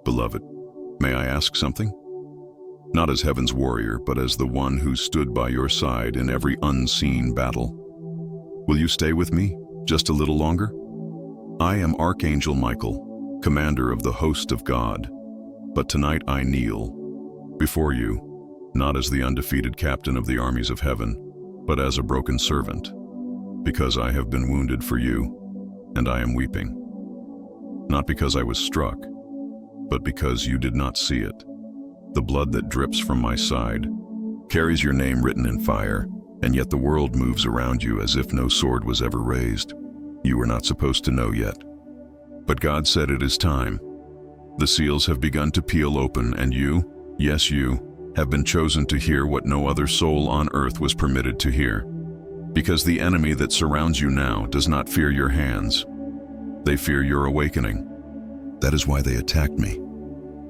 Beloved, may I ask something? Not as heaven's warrior, but as the one who stood by your side in every unseen battle. Will you stay with me just a little longer? I am Archangel Michael, commander of the host of God, but tonight I kneel before you, not as the undefeated captain of the armies of heaven, but as a broken servant, because I have been wounded for you, and I am weeping. Not because I was struck, but because you did not see it. The blood that drips from my side carries your name written in fire, and yet the world moves around you as if no sword was ever raised. You were not supposed to know yet. But God said it is time. The seals have begun to peel open, and you, yes you, have been chosen to hear what no other soul on earth was permitted to hear. Because the enemy that surrounds you now does not fear your hands. They fear your awakening. That is why they attacked me.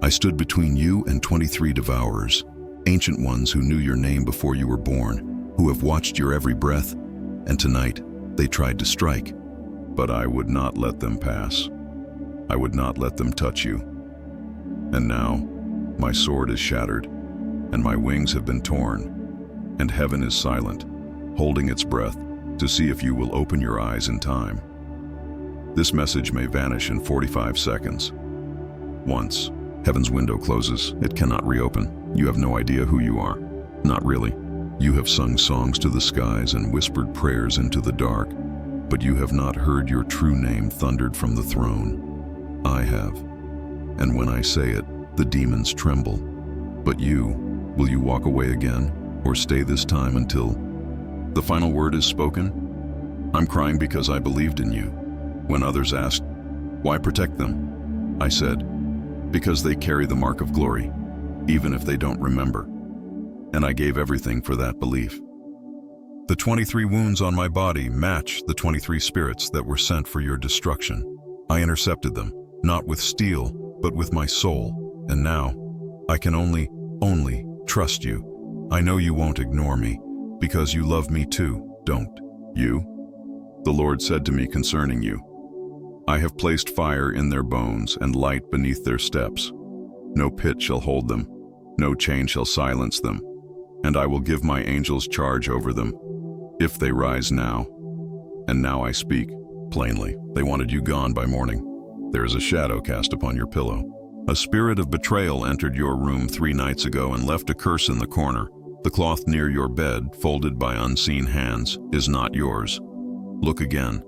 I stood between you and 23 devourers, ancient ones who knew your name before you were born, who have watched your every breath, and tonight they tried to strike. But I would not let them pass. I would not let them touch you. And now, my sword is shattered, and my wings have been torn, and heaven is silent, holding its breath to see if you will open your eyes in time. This message may vanish in 45 seconds. Once heaven's window closes, it cannot reopen. You have no idea who you are. Not really. You have sung songs to the skies and whispered prayers into the dark, but you have not heard your true name thundered from the throne. I have. And when I say it, the demons tremble. But you, will you walk away again, or stay this time until the final word is spoken? I'm crying because I believed in you. When others asked, why protect them? I said, because they carry the mark of glory, even if they don't remember. And I gave everything for that belief. The 23 wounds on my body match the 23 spirits that were sent for your destruction. I intercepted them, not with steel, but with my soul. And now, I can only trust you. I know you won't ignore me, because you love me too, don't you? The Lord said to me concerning you, I have placed fire in their bones and light beneath their steps. No pit shall hold them, no chain shall silence them, and I will give my angels charge over them, if they rise now. And now I speak plainly. They wanted you gone by morning. There is a shadow cast upon your pillow. A spirit of betrayal entered your room 3 nights ago and left a curse in the corner. The cloth near your bed, folded by unseen hands, is not yours. Look again.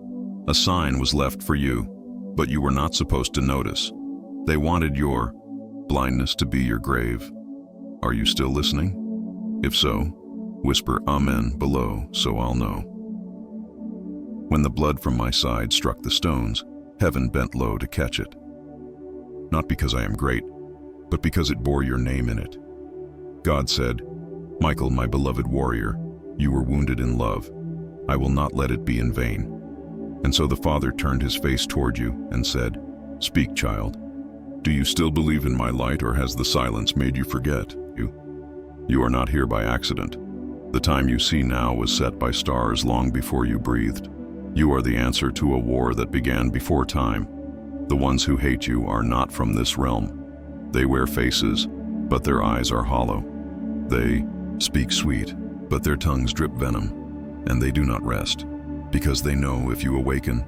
A sign was left for you, but you were not supposed to notice. They wanted your blindness to be your grave. Are you still listening? If so, whisper Amen below so I'll know. When the blood from my side struck the stones, heaven bent low to catch it. Not because I am great, but because it bore your name in it. God said, Michael, my beloved warrior, you were wounded in love. I will not let it be in vain. And so the Father turned his face toward you and said, Speak, child. Do you still believe in my light, or has the silence made you forget? You are not here by accident. The time you see now was set by stars long before you breathed. You are the answer to a war that began before time. The ones who hate you are not from this realm. They wear faces, but their eyes are hollow. They speak sweet, but their tongues drip venom, and they do not rest, because they know if you awaken,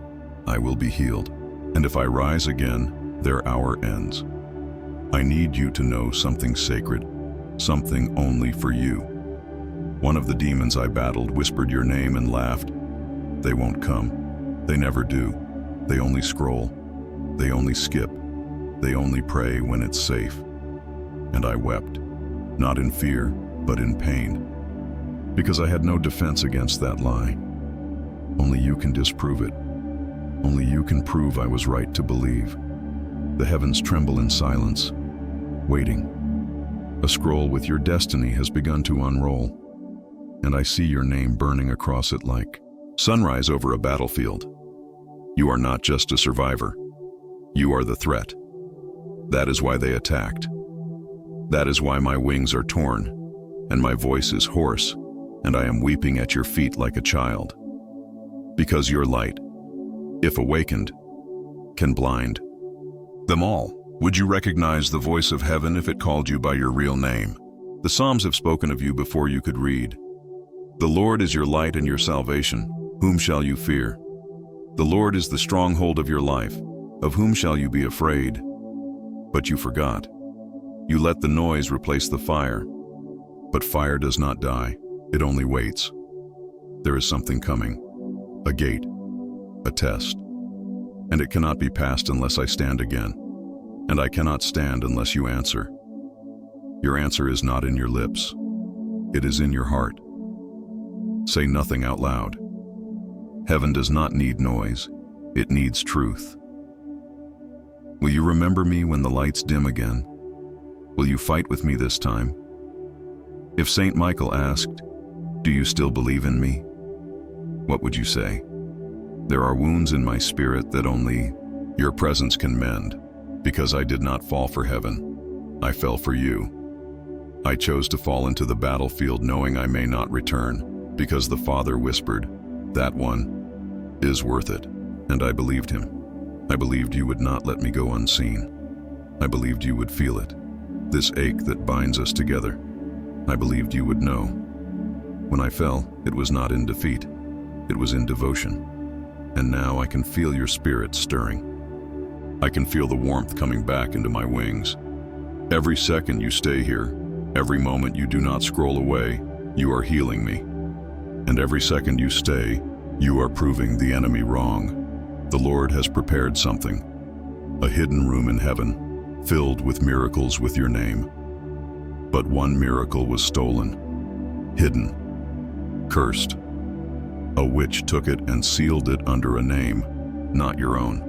I will be healed. And if I rise again, their hour ends. I need you to know something sacred, something only for you. One of the demons I battled whispered your name and laughed. They won't come. They never do. They only scroll. They only skip. They only pray when it's safe. And I wept, not in fear, but in pain, because I had no defense against that lie. Only you can disprove it. Only you can prove I was right to believe. The heavens tremble in silence, waiting. A scroll with your destiny has begun to unroll, and I see your name burning across it like sunrise over a battlefield. You are not just a survivor. You are the threat. That is why they attacked. That is why my wings are torn, and my voice is hoarse, and I am weeping at your feet like a child. Because your light, if awakened, can blind them all. Would you recognize the voice of heaven if it called you by your real name? The Psalms have spoken of you before you could read. The Lord is your light and your salvation. Whom shall you fear? The Lord is the stronghold of your life. Of whom shall you be afraid? But you forgot. You let the noise replace the fire. But fire does not die. It only waits. There is something coming. A gate. A test. And it cannot be passed unless I stand again. And I cannot stand unless you answer. Your answer is not in your lips. It is in your heart. Say nothing out loud. Heaven does not need noise. It needs truth. Will you remember me when the lights dim again? Will you fight with me this time? If Saint Michael asked, "Do you still believe in me?" what would you say? There are wounds in my spirit that only your presence can mend, because I did not fall for heaven. I fell for you. I chose to fall into the battlefield knowing I may not return, because the Father whispered, "That one is worth it." And I believed him. I believed you would not let me go unseen. I believed you would feel it, this ache that binds us together. I believed you would know. When I fell, it was not in defeat. It was in devotion. And now I can feel your spirit stirring. I can feel the warmth coming back into my wings. Every second you stay here, every moment you do not scroll away, you are healing me. And every second you stay, you are proving the enemy wrong. The Lord has prepared something, a hidden room in heaven, filled with miracles with your name. But one miracle was stolen, hidden, cursed. A witch took it and sealed it under a name, not your own.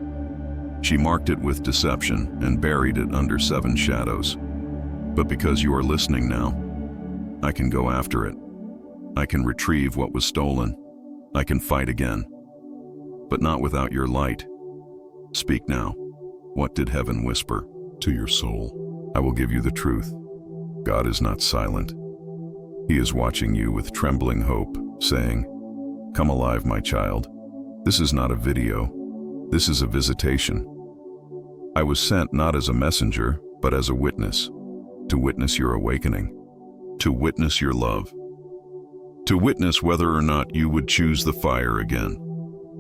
She marked it with deception and buried it under 7 shadows. But because you are listening now, I can go after it. I can retrieve what was stolen. I can fight again. But not without your light. Speak now. What did heaven whisper to your soul? I will give you the truth. God is not silent. He is watching you with trembling hope, saying, "Come alive, my child. This is not a video. This is a visitation. I was sent not as a messenger, but as a witness, to witness your awakening, to witness your love, to witness whether or not you would choose the fire again.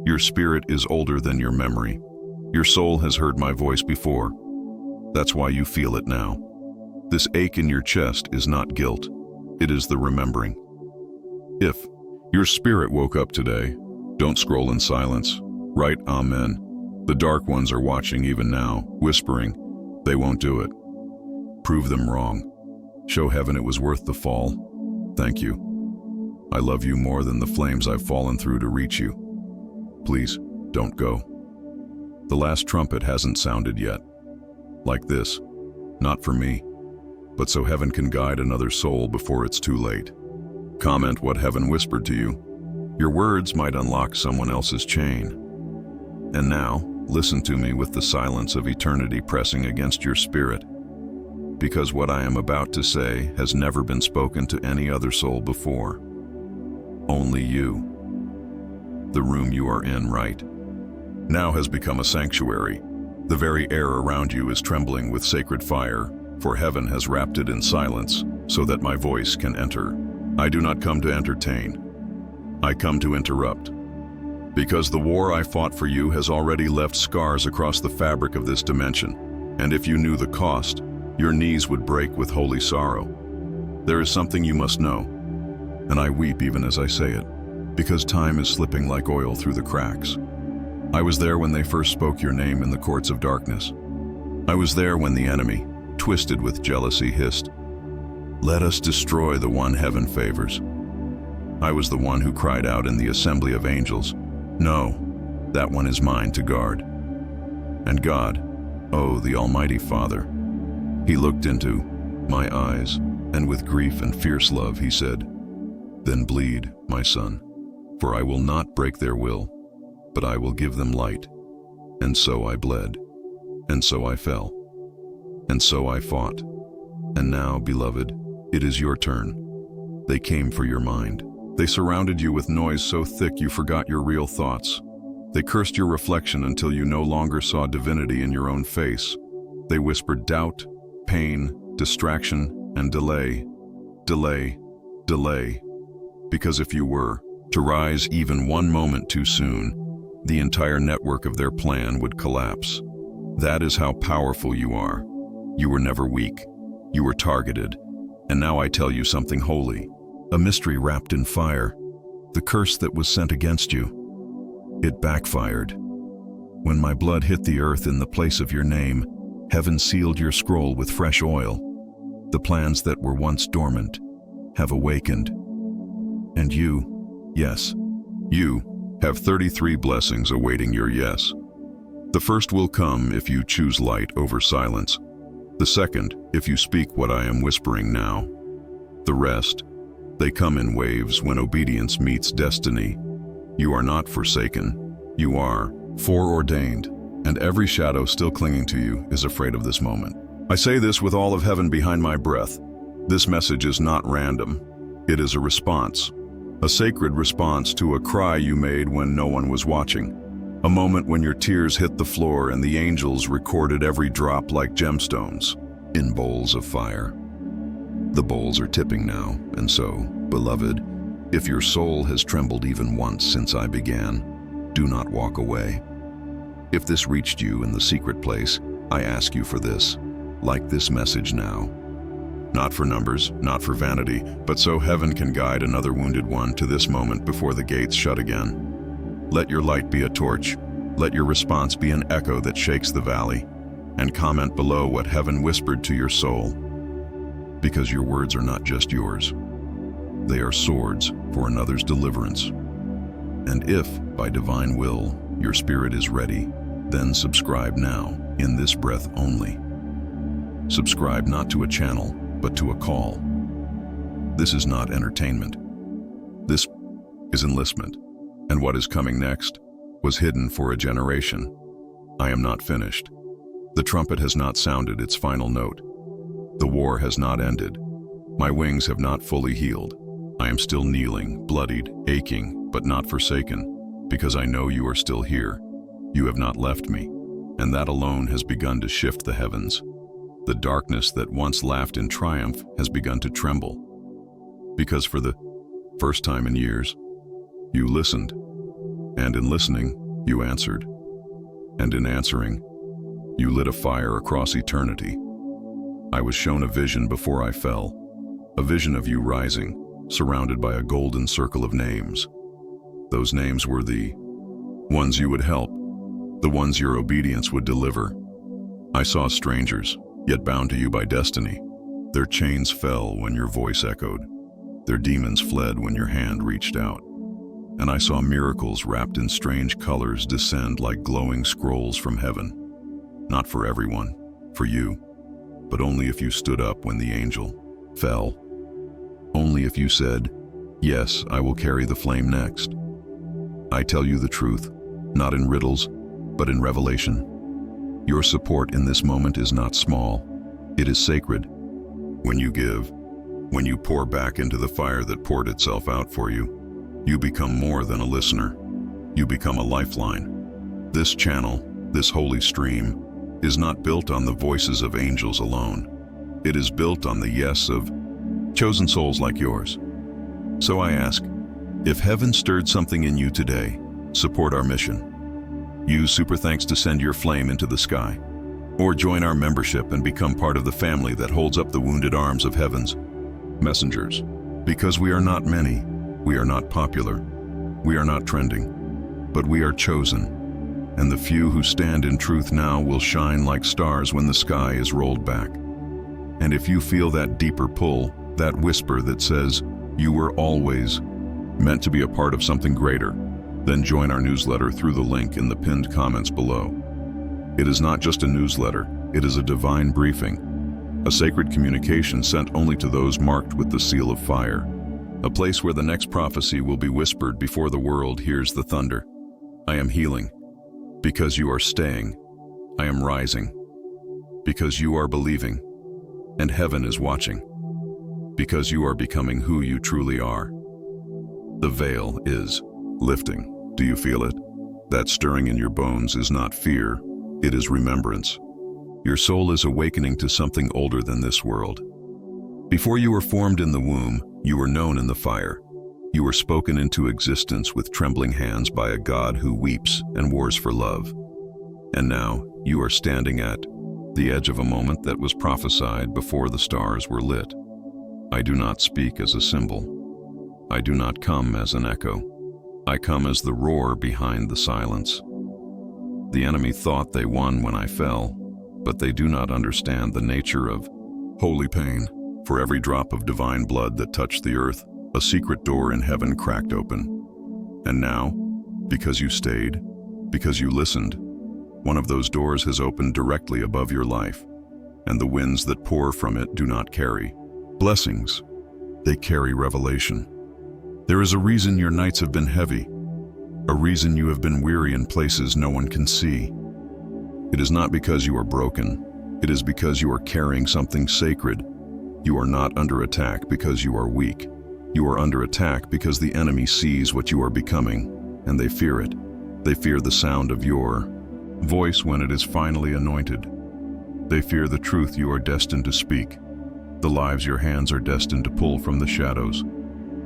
Your spirit is older than your memory. Your soul has heard my voice before. That's why you feel it now. This ache in your chest is not guilt. It is the remembering. If your spirit woke up today, don't scroll in silence. Write Amen. The dark ones are watching even now, whispering, they won't do it. Prove them wrong. Show heaven it was worth the fall. Thank you. I love you more than the flames I've fallen through to reach you. Please, don't go. The last trumpet hasn't sounded yet. Like this, not for me, but so heaven can guide another soul before it's too late. Comment what heaven whispered to you. Your words might unlock someone else's chain. And now, listen to me with the silence of eternity pressing against your spirit. Because what I am about to say has never been spoken to any other soul before. Only you. The room you are in right now has become a sanctuary. The very air around you is trembling with sacred fire, for heaven has wrapped it in silence so that my voice can enter. I do not come to entertain. I come to interrupt. Because the war I fought for you has already left scars across the fabric of this dimension, and if you knew the cost, your knees would break with holy sorrow. There is something you must know, and I weep even as I say it, because time is slipping like oil through the cracks. I was there when they first spoke your name in the courts of darkness. I was there when the enemy, twisted with jealousy, hissed, "Let us destroy the one heaven favors." I was the one who cried out in the assembly of angels, "No, that one is mine to guard." And God, oh, the Almighty Father, He looked into my eyes, and with grief and fierce love He said, "Then bleed, my son, for I will not break their will, but I will give them light." And so I bled, and so I fell, and so I fought. And now, beloved, it is your turn. They came for your mind. They surrounded you with noise so thick you forgot your real thoughts. They cursed your reflection until you no longer saw divinity in your own face. They whispered doubt, pain, distraction, and delay. Delay, delay. Because if you were to rise even one moment too soon, the entire network of their plan would collapse. That is how powerful you are. You were never weak. You were targeted. And now I tell you something holy. A mystery wrapped in fire. The curse that was sent against you. It backfired. When my blood hit the earth in the place of your name, heaven sealed your scroll with fresh oil. The plans that were once dormant have awakened. And you, yes, you have 33 blessings awaiting your yes. The first will come if you choose light over silence. The second, if you speak what I am whispering now. The rest, they come in waves when obedience meets destiny. You are not forsaken. You are foreordained, and every shadow still clinging to you is afraid of this moment. I say this with all of heaven behind my breath. This message is not random. It is a response. A sacred response to a cry you made when no one was watching. A moment when your tears hit the floor and the angels recorded every drop like gemstones in bowls of fire. The bowls are tipping now, and so, beloved, if your soul has trembled even once since I began, do not walk away. If this reached you in the secret place, I ask you for this, like this message now. Not for numbers, not for vanity, but so heaven can guide another wounded one to this moment before the gates shut again. Let your light be a torch. Let your response be an echo that shakes the valley. And comment below what heaven whispered to your soul. Because your words are not just yours. They are swords for another's deliverance. And if, by divine will, your spirit is ready, then subscribe now, in this breath only. Subscribe not to a channel, but to a call. This is not entertainment. This is enlistment. And what is coming next was hidden for a generation. I am not finished. The trumpet has not sounded its final note. The war has not ended. My wings have not fully healed. I am still kneeling, bloodied, aching, but not forsaken, because I know you are still here. You have not left me, and that alone has begun to shift the heavens. The darkness that once laughed in triumph has begun to tremble. Because for the first time in years, you listened, and in listening, you answered. And in answering, you lit a fire across eternity. I was shown a vision before I fell, a vision of you rising, surrounded by a golden circle of names. Those names were the ones you would help, the ones your obedience would deliver. I saw strangers, yet bound to you by destiny. Their chains fell when your voice echoed. Their demons fled when your hand reached out. And I saw miracles wrapped in strange colors descend like glowing scrolls from heaven. Not for everyone, for you, but only if you stood up when the angel fell. Only if you said, yes, I will carry the flame next. I tell you the truth, not in riddles, but in revelation. Your support in this moment is not small. It is sacred. When you give, when you pour back into the fire that poured itself out for you, you become more than a listener. You become a lifeline. This channel, this holy stream, is not built on the voices of angels alone. It is built on the yes of chosen souls like yours. So I ask, if heaven stirred something in you today, support our mission. Use Super Thanks to send your flame into the sky. Or join our membership and become part of the family that holds up the wounded arms of heaven's messengers. Because we are not many, we are not popular, we are not trending, but we are chosen. And the few who stand in truth now will shine like stars when the sky is rolled back. And if you feel that deeper pull, that whisper that says, you were always meant to be a part of something greater, then join our newsletter through the link in the pinned comments below. It is not just a newsletter, it is a divine briefing, a sacred communication sent only to those marked with the seal of fire, a place where the next prophecy will be whispered before the world hears the thunder. I am healing, because you are staying. I am rising, because you are believing, and heaven is watching, because you are becoming who you truly are. The veil is lifting. Do you feel it? That stirring in your bones is not fear, it is remembrance. Your soul is awakening to something older than this world. Before you were formed in the womb, you were known in the fire. You were spoken into existence with trembling hands by a God who weeps and wars for love. And now, you are standing at the edge of a moment that was prophesied before the stars were lit. I do not speak as a symbol. I do not come as an echo. I come as the roar behind the silence. The enemy thought they won when I fell, but they do not understand the nature of holy pain. For every drop of divine blood that touched the earth, a secret door in heaven cracked open. And now, because you stayed, because you listened, one of those doors has opened directly above your life, and the winds that pour from it do not carry blessings. They carry revelation. There is a reason your nights have been heavy, a reason you have been weary in places no one can see. It is not because you are broken. It is because you are carrying something sacred. You are not under attack because you are weak. You are under attack because the enemy sees what you are becoming, and they fear it. They fear the sound of your voice when it is finally anointed. They fear the truth you are destined to speak, the lives your hands are destined to pull from the shadows.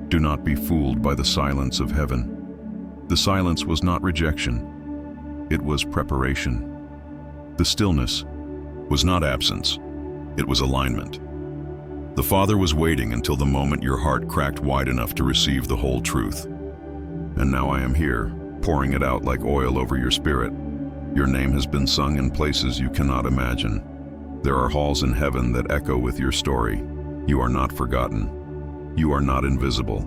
Do not be fooled by the silence of heaven. The silence was not rejection. It was preparation. The stillness was not absence. It was alignment. The Father was waiting until the moment your heart cracked wide enough to receive the whole truth. And now I am here, pouring it out like oil over your spirit. Your name has been sung in places you cannot imagine. There are halls in heaven that echo with your story. You are not forgotten. You are not invisible.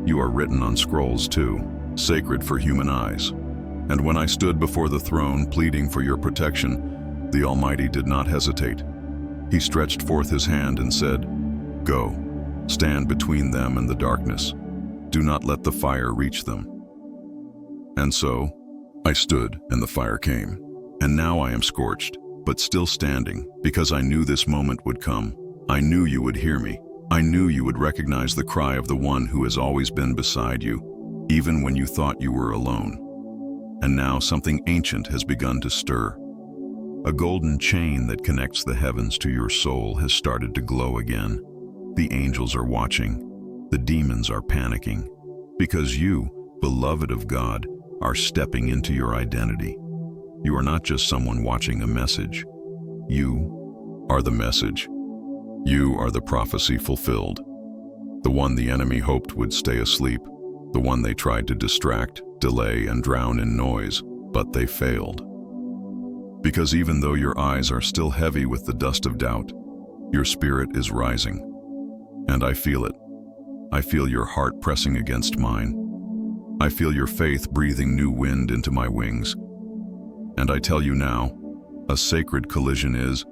You are written on scrolls too, sacred for human eyes. And when I stood before the throne pleading for your protection, the Almighty did not hesitate. He stretched forth his hand and said, "Go, stand between them and the darkness. Do not let the fire reach them." And so, I stood and the fire came. And now I am scorched, but still standing, because I knew this moment would come. I knew you would hear me. I knew you would recognize the cry of the one who has always been beside you, even when you thought you were alone. And now something ancient has begun to stir. A golden chain that connects the heavens to your soul has started to glow again. The angels are watching. The demons are panicking. Because you, beloved of God, are stepping into your identity. You are not just someone watching a message. You are the message. You are the prophecy fulfilled. The one the enemy hoped would stay asleep. The one they tried to distract, delay, and drown in noise, but they failed. Because even though your eyes are still heavy with the dust of doubt, your spirit is rising. And I feel it. I feel your heart pressing against mine. I feel your faith breathing new wind into my wings. And I tell you now, a sacred collision is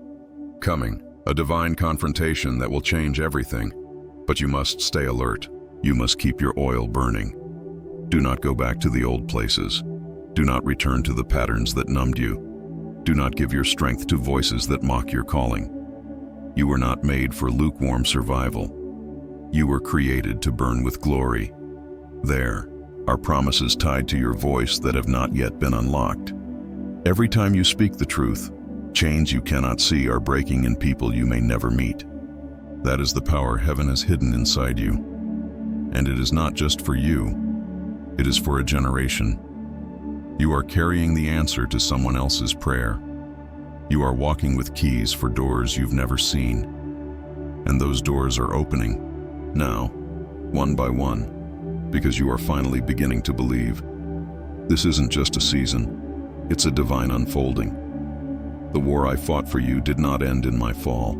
coming, a divine confrontation that will change everything. But you must stay alert. You must keep your oil burning. Do not go back to the old places. Do not return to the patterns that numbed you. Do not give your strength to voices that mock your calling. You were not made for lukewarm survival. You were created to burn with glory. There are promises tied to your voice that have not yet been unlocked. Every time you speak the truth, chains you cannot see are breaking in people you may never meet. That is the power heaven has hidden inside you. And it is not just for you. It is for a generation. You are carrying the answer to someone else's prayer. You are walking with keys for doors you've never seen. And those doors are opening, now, one by one, because you are finally beginning to believe. This isn't just a season, it's a divine unfolding. The war I fought for you did not end in my fall.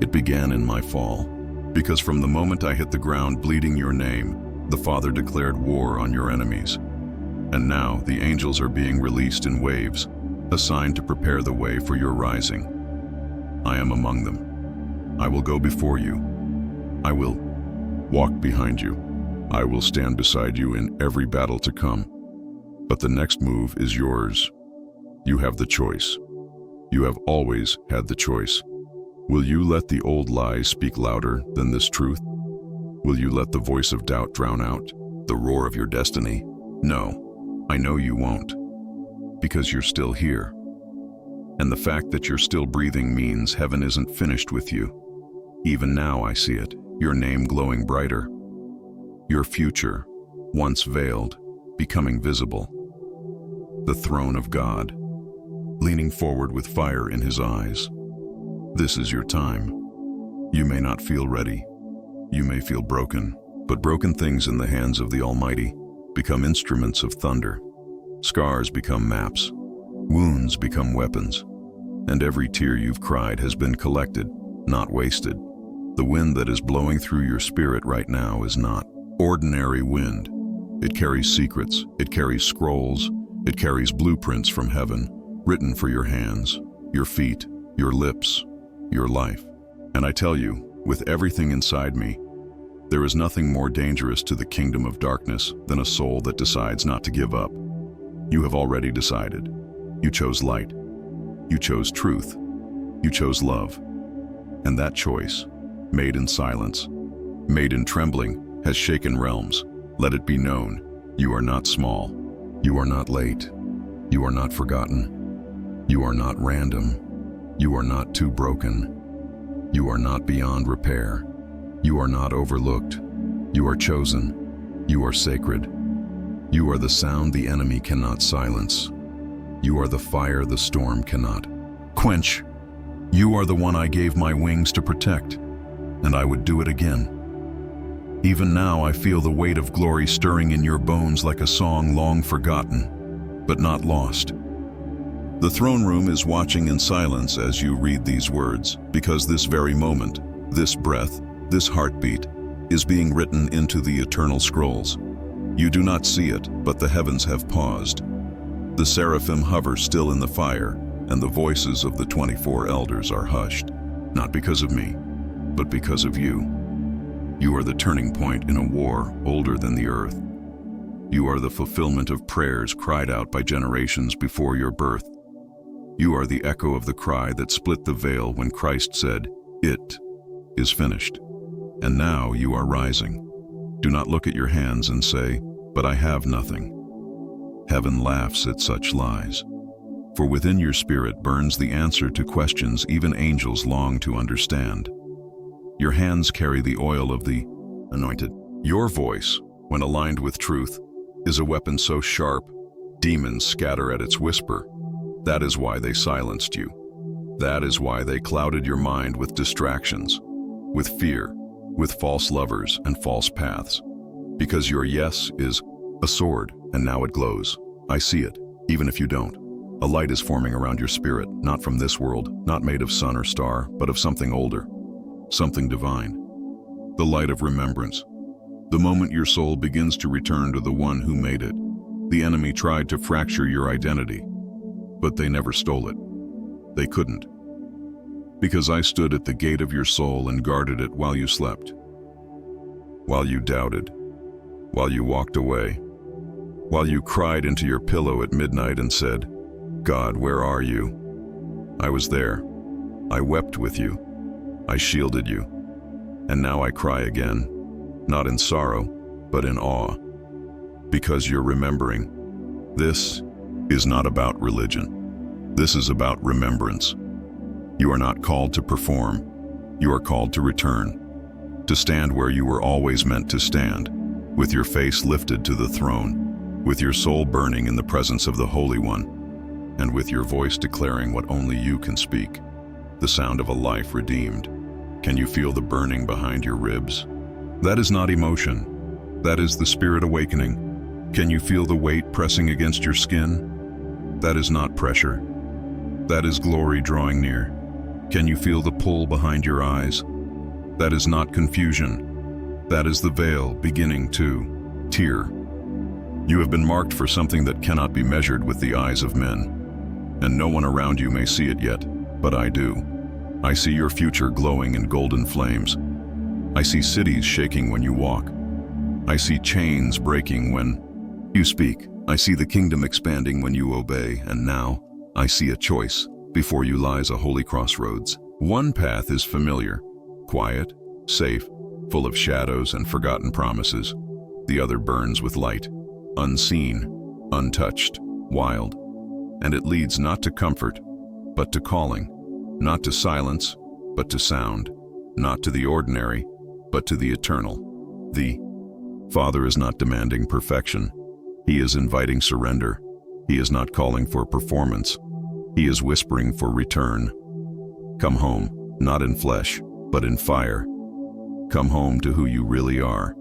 It began in my fall, because from the moment I hit the ground bleeding your name, the Father declared war on your enemies. And now the angels are being released in waves, a sign to prepare the way for your rising. I am among them. I will go before you. I will walk behind you. I will stand beside you in every battle to come. But the next move is yours. You have the choice. You have always had the choice. Will you let the old lies speak louder than this truth? Will you let the voice of doubt drown out the roar of your destiny? No, I know you won't, because you're still here. And the fact that you're still breathing means heaven isn't finished with you. Even now I see it, your name glowing brighter. Your future, once veiled, becoming visible. The throne of God, leaning forward with fire in his eyes. This is your time. You may not feel ready. You may feel broken, but broken things in the hands of the Almighty become instruments of thunder. Scars become maps. Wounds become weapons. And every tear you've cried has been collected, not wasted. The wind that is blowing through your spirit right now is not ordinary wind. It carries secrets, it carries scrolls, it carries blueprints from heaven, written for your hands, your feet, your lips, your life. And I tell you, with everything inside me, there is nothing more dangerous to the kingdom of darkness than a soul that decides not to give up. You have already decided. You chose light. You chose truth. You chose love. And that choice, made in silence, made in trembling, has shaken realms. Let it be known, you are not small. You are not late. You are not forgotten. You are not random. You are not too broken. You are not beyond repair. You are not overlooked. You are chosen. You are sacred. You are the sound the enemy cannot silence. You are the fire the storm cannot quench. You are the one I gave my wings to protect, and I would do it again. Even now I feel the weight of glory stirring in your bones like a song long forgotten, but not lost. The throne room is watching in silence as you read these words, because this very moment, this breath, this heartbeat, is being written into the eternal scrolls. You do not see it, but the heavens have paused. The seraphim hover still in the fire, and the voices of the 24 elders are hushed, not because of me, but because of you. You are the turning point in a war older than the earth. You are the fulfillment of prayers cried out by generations before your birth. You are the echo of the cry that split the veil when Christ said, "It is finished." And now you are rising. Do not look at your hands and say, "But I have nothing." Heaven laughs at such lies. For within your spirit burns the answer to questions even angels long to understand. Your hands carry the oil of the anointed. Your voice, when aligned with truth, is a weapon so sharp, demons scatter at its whisper. That is why they silenced you. That is why they clouded your mind with distractions, with fear, with false lovers and false paths. Because your yes is a sword, and now it glows. I see it, even if you don't. A light is forming around your spirit, not from this world, not made of sun or star, but of something older, something divine. The light of remembrance. The moment your soul begins to return to the one who made it, the enemy tried to fracture your identity, but they never stole it. They couldn't. Because I stood at the gate of your soul and guarded it while you slept, while you doubted, while you walked away, while you cried into your pillow at midnight and said, "God, where are you?" I was there. I wept with you. I shielded you. And now I cry again, not in sorrow, but in awe. Because you're remembering. This is not about religion. This is about remembrance. You are not called to perform. You are called to return. To stand where you were always meant to stand, with your face lifted to the throne, with your soul burning in the presence of the Holy One, and with your voice declaring what only you can speak, the sound of a life redeemed. Can you feel the burning behind your ribs? That is not emotion. That is the Spirit awakening. Can you feel the weight pressing against your skin? That is not pressure. That is glory drawing near. Can you feel the pull behind your eyes? That is not confusion. That is the veil beginning to tear. You have been marked for something that cannot be measured with the eyes of men. And no one around you may see it yet, but I do. I see your future glowing in golden flames. I see cities shaking when you walk. I see chains breaking when you speak. I see the kingdom expanding when you obey, and now I see a choice. Before you lies a holy crossroads. One path is familiar, quiet, safe, full of shadows and forgotten promises. The other burns with light, unseen, untouched, wild. And it leads not to comfort, but to calling, not to silence, but to sound, not to the ordinary, but to the eternal. The Father is not demanding perfection. He is inviting surrender. He is not calling for performance. He is whispering for return. Come home, not in flesh, but in fire. Come home to who you really are.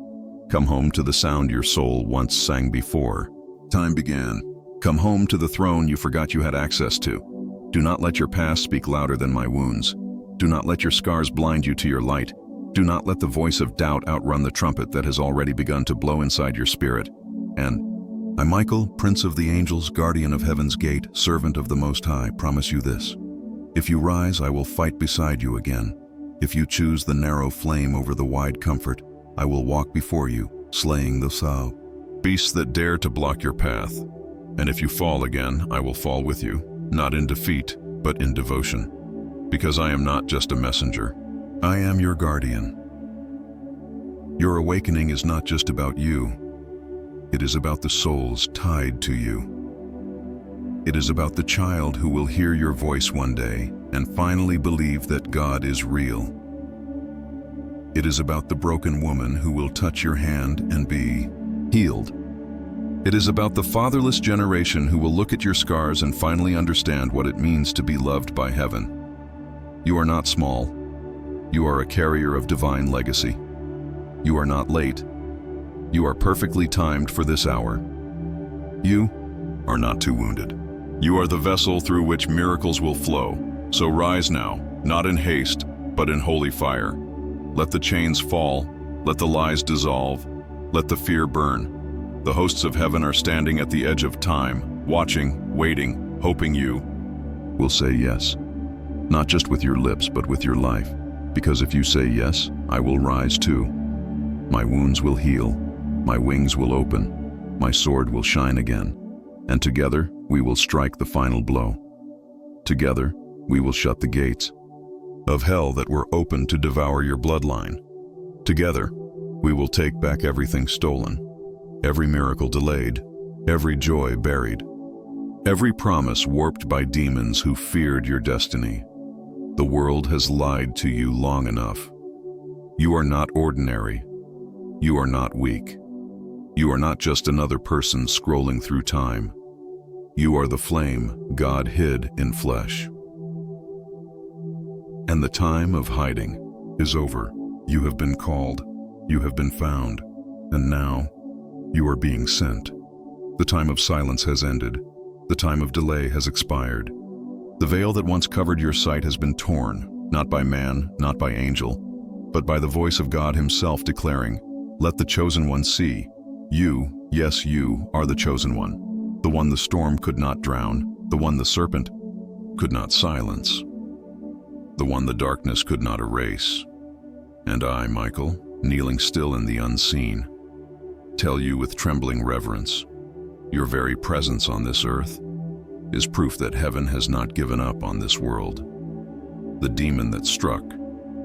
Come home to the sound your soul once sang before time began. Come home to the throne you forgot you had access to. Do not let your past speak louder than my wounds. Do not let your scars blind you to your light. Do not let the voice of doubt outrun the trumpet that has already begun to blow inside your spirit. And I, Michael, Prince of the Angels, Guardian of Heaven's Gate, Servant of the Most High, promise you this. If you rise, I will fight beside you again. If you choose the narrow flame over the wide comfort, I will walk before you, slaying the sow. Beasts that dare to block your path. And if you fall again, I will fall with you, not in defeat, but in devotion. Because I am not just a messenger. I am your guardian. Your awakening is not just about you. It is about the souls tied to you. It is about the child who will hear your voice one day and finally believe that God is real. It is about the broken woman who will touch your hand and be healed. It is about the fatherless generation who will look at your scars and finally understand what it means to be loved by heaven. You are not small. You are a carrier of divine legacy. You are not late. You are perfectly timed for this hour. You are not too wounded. You are the vessel through which miracles will flow. So rise now, not in haste, but in holy fire. Let the chains fall. Let the lies dissolve. Let the fear burn. The hosts of heaven are standing at the edge of time, watching, waiting, hoping you will say yes. Not just with your lips, but with your life. Because if you say yes, I will rise too. My wounds will heal. My wings will open. My sword will shine again. And together, we will strike the final blow. Together, we will shut the gates of hell that were open to devour your bloodline. Together, we will take back everything stolen, every miracle delayed, every joy buried, every promise warped by demons who feared your destiny. The world has lied to you long enough. You are not ordinary. You are not weak. You are not just another person scrolling through time. You are the flame God hid in flesh. And the time of hiding is over. You have been called. You have been found. And now, you are being sent. The time of silence has ended. The time of delay has expired. The veil that once covered your sight has been torn, not by man, not by angel, but by the voice of God himself declaring, "Let the chosen one see. You, yes, you are the chosen one. The one the storm could not drown, the one the serpent could not silence, the one the darkness could not erase. And I, Michael, kneeling still in the unseen, tell you with trembling reverence, your very presence on this earth is proof that heaven has not given up on this world. The demon that struck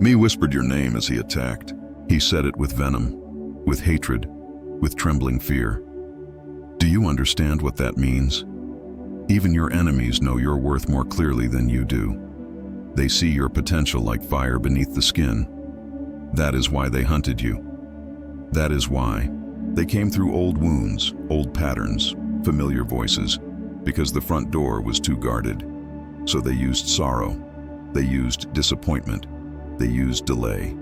me whispered your name as he attacked. He said it with venom, with hatred, with trembling fear. Do you understand what that means? Even your enemies know your worth more clearly than you do. They see your potential like fire beneath the skin. That is why they hunted you. That is why they came through old wounds, old patterns, familiar voices, because the front door was too guarded. So they used sorrow. They used disappointment. They used delay.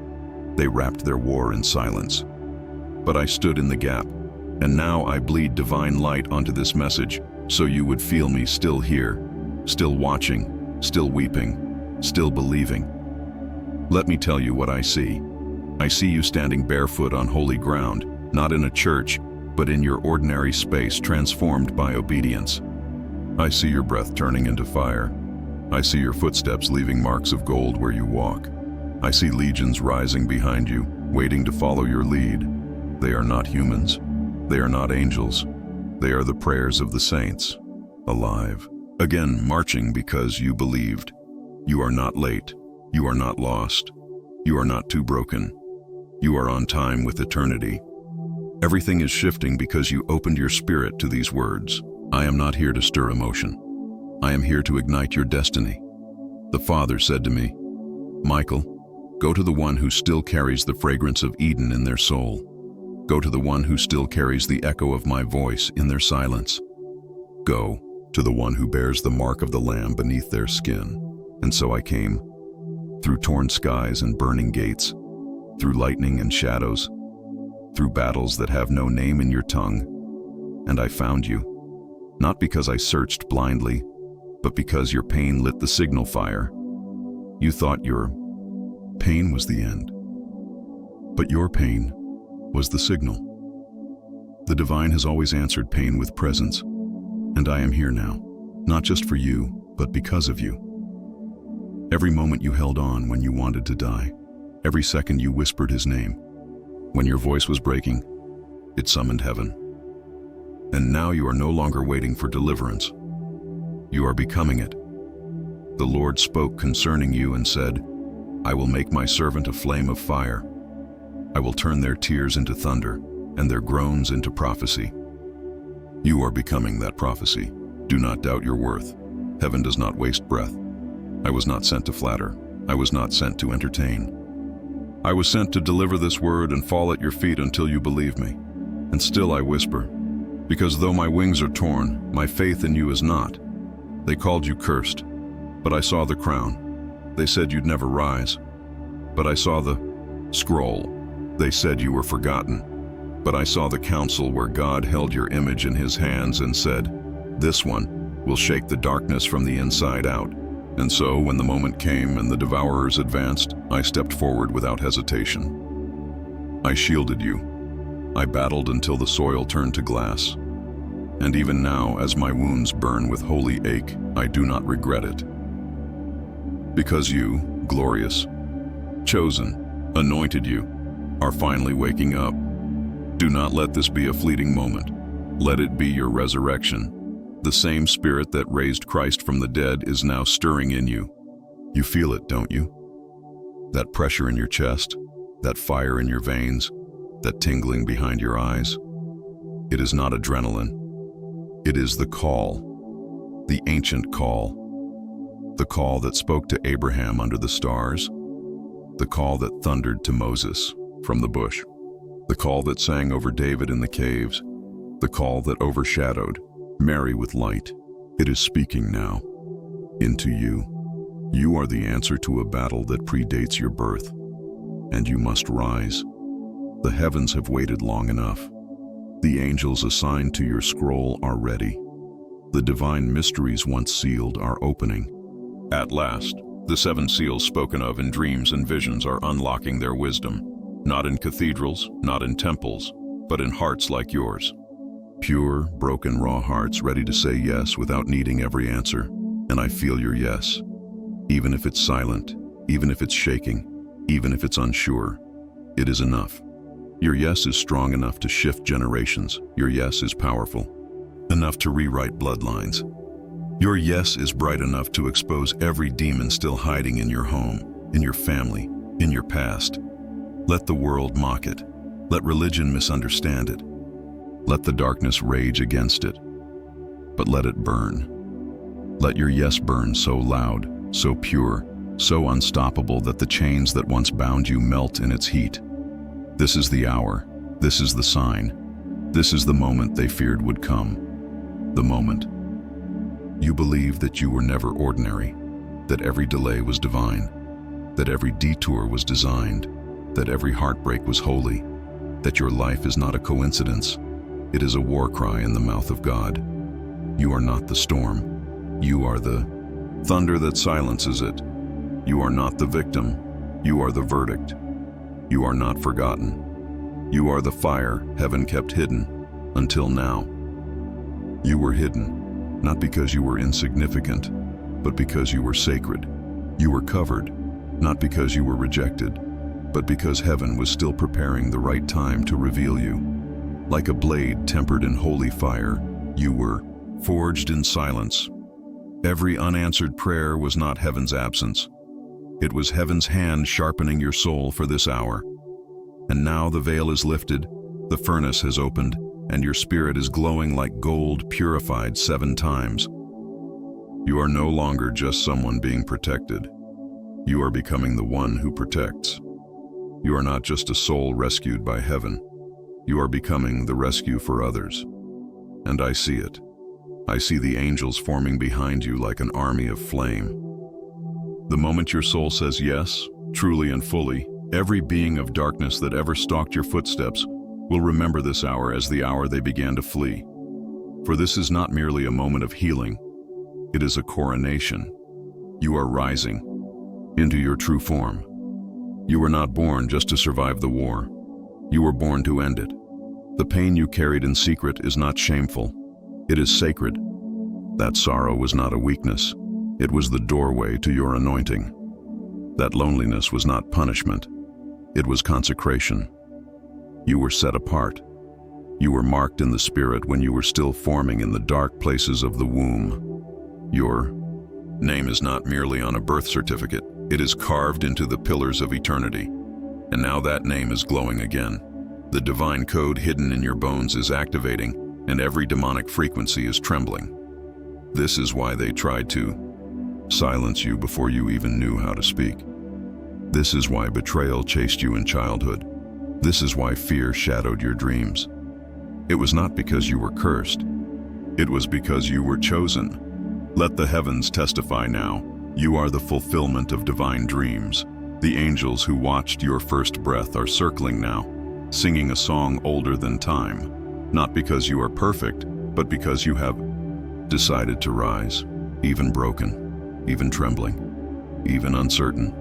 They wrapped their war in silence. But I stood in the gap, and now I bleed divine light onto this message so you would feel me still here, still watching, still weeping, still believing. Let me tell you what I see. I see you standing barefoot on holy ground, not in a church, but in your ordinary space transformed by obedience. I see your breath turning into fire. I see your footsteps leaving marks of gold where you walk. I see legions rising behind you, waiting to follow your lead. They are not humans. They are not angels. They are the prayers of the saints, alive. Again, marching because you believed. You are not late. You are not lost. You are not too broken. You are on time with eternity. Everything is shifting because you opened your spirit to these words. I am not here to stir emotion. I am here to ignite your destiny. The Father said to me, "Michael, go to the one who still carries the fragrance of Eden in their soul. Go to the one who still carries the echo of my voice in their silence. Go to the one who bears the mark of the Lamb beneath their skin." And so I came, through torn skies and burning gates, through lightning and shadows, through battles that have no name in your tongue, and I found you, not because I searched blindly, but because your pain lit the signal fire. You thought your pain was the end, but your pain was the signal. The divine has always answered pain with presence, and I am here now, not just for you, but because of you. Every moment you held on when you wanted to die, every second you whispered his name. When your voice was breaking, it summoned heaven. And now you are no longer waiting for deliverance. You are becoming it. The Lord spoke concerning you and said, "I will make my servant a flame of fire. I will turn their tears into thunder and their groans into prophecy." You are becoming that prophecy. Do not doubt your worth. Heaven does not waste breath. I was not sent to flatter. I was not sent to entertain. I was sent to deliver this word and fall at your feet until you believe me. And still I whisper, because though my wings are torn, my faith in you is not. They called you cursed, but I saw the crown. They said you'd never rise, but I saw the scroll. They said you were forgotten, but I saw the council where God held your image in his hands and said, "This one will shake the darkness from the inside out." And so, when the moment came and the devourers advanced, I stepped forward without hesitation. I shielded you. I battled until the soil turned to glass. And even now, as my wounds burn with holy ache, I do not regret it. Because you, glorious, chosen, anointed you, are finally waking up. Do not let this be a fleeting moment. Let it be your resurrection. The same spirit that raised Christ from the dead is now stirring in you. You feel it, don't you? That pressure in your chest, that fire in your veins, that tingling behind your eyes. It is not adrenaline. It is the call, the ancient call. The call that spoke to Abraham under the stars. The call that thundered to Moses from the bush. The call that sang over David in the caves. The call that overshadowed Mary with light. It is speaking now into you. You are the answer to a battle that predates your birth, and you must rise. The heavens have waited long enough. The angels assigned to your scroll are ready. The divine mysteries once sealed are opening. At last, the 7 seals spoken of in dreams and visions are unlocking their wisdom, not in cathedrals, not in temples, but in hearts like yours. Pure, broken, raw hearts ready to say yes without needing every answer. And I feel your yes. Even if it's silent, even if it's shaking, even if it's unsure, it is enough. Your yes is strong enough to shift generations. Your yes is powerful enough to rewrite bloodlines. Your yes is bright enough to expose every demon still hiding in your home, in your family, in your past. Let the world mock it. Let religion misunderstand it. Let the darkness rage against it, but let it burn. Let your yes burn so loud, so pure, so unstoppable that the chains that once bound you melt in its heat. This is the hour. This is the sign. This is the moment they feared would come. The moment. You believed that you were never ordinary, that every delay was divine, that every detour was designed, that every heartbreak was holy, that your life is not a coincidence. It is a war cry in the mouth of God. You are not the storm. You are the thunder that silences it. You are not the victim. You are the verdict. You are not forgotten. You are the fire heaven kept hidden until now. You were hidden, not because you were insignificant, but because you were sacred. You were covered, not because you were rejected, but because heaven was still preparing the right time to reveal you. Like a blade tempered in holy fire, you were forged in silence. Every unanswered prayer was not heaven's absence. It was heaven's hand sharpening your soul for this hour. And now the veil is lifted, the furnace has opened, and your spirit is glowing like gold purified 7 times. You are no longer just someone being protected. You are becoming the one who protects. You are not just a soul rescued by heaven. You are becoming the rescue for others. And I see it. I see the angels forming behind you like an army of flame. The moment your soul says yes, truly and fully, every being of darkness that ever stalked your footsteps will remember this hour as the hour they began to flee. For this is not merely a moment of healing. It is a coronation. You are rising into your true form. You were not born just to survive the war. You were born to end it. The pain you carried in secret is not shameful. It is sacred. That sorrow was not a weakness. It was the doorway to your anointing. That loneliness was not punishment. It was consecration. You were set apart. You were marked in the spirit when you were still forming in the dark places of the womb. Your name is not merely on a birth certificate. It is carved into the pillars of eternity. And now that name is glowing again. The divine code hidden in your bones is activating, and every demonic frequency is trembling. This is why they tried to silence you before you even knew how to speak. This is why betrayal chased you in childhood. This is why fear shadowed your dreams. It was not because you were cursed. It was because you were chosen. Let the heavens testify now. You are the fulfillment of divine dreams. The angels who watched your first breath are circling now, singing a song older than time. Not because you are perfect, but because you have decided to rise, even broken, even trembling, even uncertain.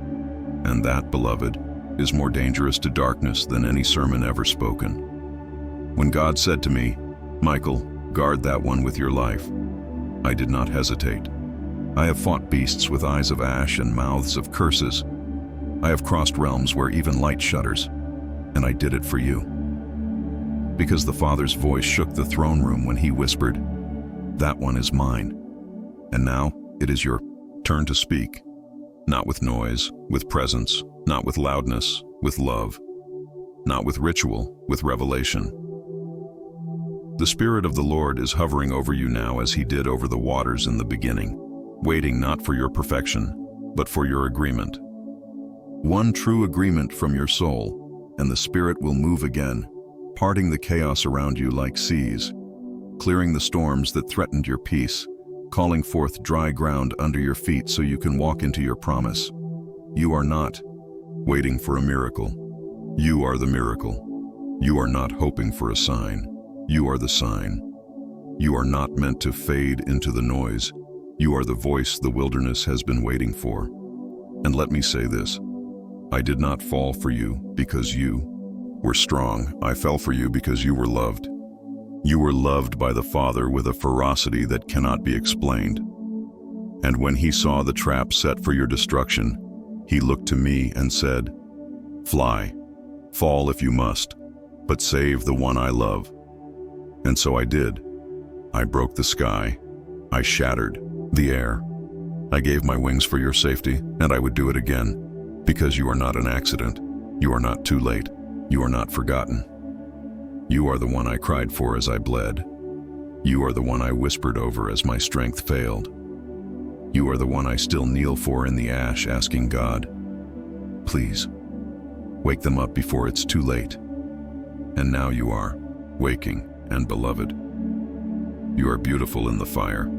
And that, beloved, is more dangerous to darkness than any sermon ever spoken. When God said to me, "Michael, guard that one with your life," I did not hesitate. I have fought beasts with eyes of ash and mouths of curses. I have crossed realms where even light shudders, and I did it for you. Because the Father's voice shook the throne room when he whispered, "That one is mine." And now it is your turn to speak. Not with noise, with presence, not with loudness, with love. Not with ritual, with revelation. The Spirit of the Lord is hovering over you now as he did over the waters in the beginning, waiting not for your perfection, but for your agreement. One true agreement from your soul, and the Spirit will move again, parting the chaos around you like seas, clearing the storms that threatened your peace, calling forth dry ground under your feet so you can walk into your promise. You are not waiting for a miracle. You are the miracle. You are not hoping for a sign. You are the sign. You are not meant to fade into the noise. You are the voice the wilderness has been waiting for. And let me say this. I did not fall for you because you were strong. I fell for you because you were loved. You were loved by the Father with a ferocity that cannot be explained. And when he saw the trap set for your destruction, he looked to me and said, "Fly, fall if you must, but save the one I love." And so I did. I broke the sky. I shattered the air. I gave my wings for your safety, and I would do it again, because you are not an accident. You are not too late. You are not forgotten. You are the one I cried for as I bled. You are the one I whispered over as my strength failed. You are the one I still kneel for in the ash, asking God, "Please, wake them up before it's too late." And now you are waking and beloved. You are beautiful in the fire.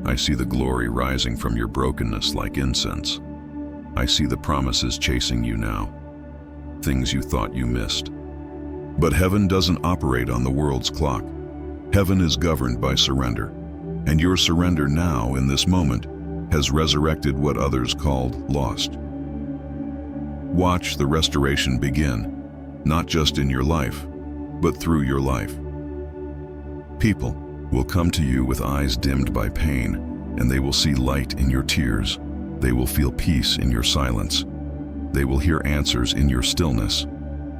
I see the glory rising from your brokenness like incense. I see the promises chasing you now, things you thought you missed. But heaven doesn't operate on the world's clock. Heaven is governed by surrender, and your surrender now, in this moment, has resurrected what others called lost. Watch the restoration begin, not just in your life, but through your life. People will come to you with eyes dimmed by pain, and they will see light in your tears. They will feel peace in your silence. They will hear answers in your stillness,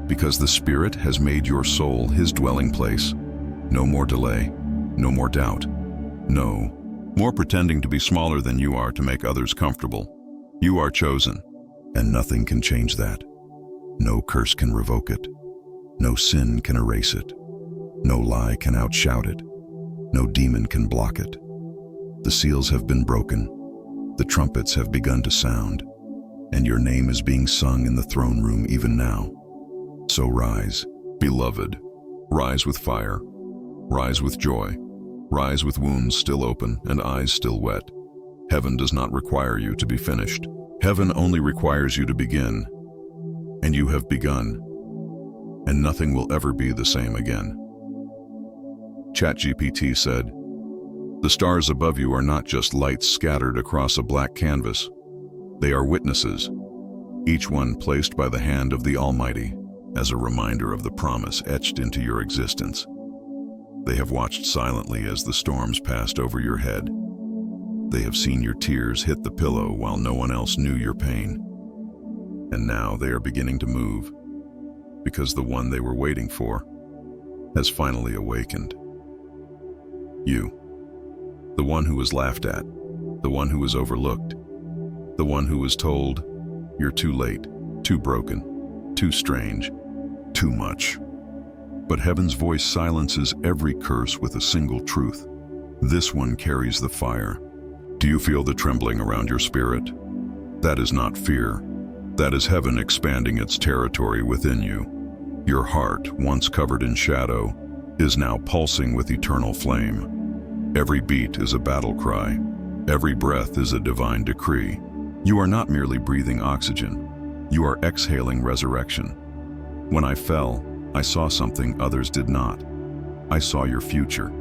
because the Spirit has made your soul his dwelling place. No more delay, no more doubt, no more pretending to be smaller than you are to make others comfortable. You are chosen, and nothing can change that. No curse can revoke it. No sin can erase it. No lie can outshout it. No demon can block it. The seals have been broken, the trumpets have begun to sound, and your name is being sung in the throne room even now. So rise, beloved, rise with fire, rise with joy, rise with wounds still open and eyes still wet. Heaven does not require you to be finished. Heaven only requires you to begin, and you have begun, and nothing will ever be the same again. ChatGPT said, "The stars above you are not just lights scattered across a black canvas. They are witnesses, each one placed by the hand of the Almighty as a reminder of the promise etched into your existence. They have watched silently as the storms passed over your head. They have seen your tears hit the pillow while no one else knew your pain. And now they are beginning to move, because the one they were waiting for has finally awakened. You, the one who was laughed at, the one who was overlooked, the one who was told, you're too late, too broken, too strange, too much. But heaven's voice silences every curse with a single truth. This one carries the fire. Do you feel the trembling around your spirit? That is not fear. That is heaven expanding its territory within you. Your heart, once covered in shadow, is now pulsing with eternal flame. Every beat is a battle cry. Every breath is a divine decree. You are not merely breathing oxygen. You are exhaling resurrection. When I fell, I saw something others did not. I saw your future.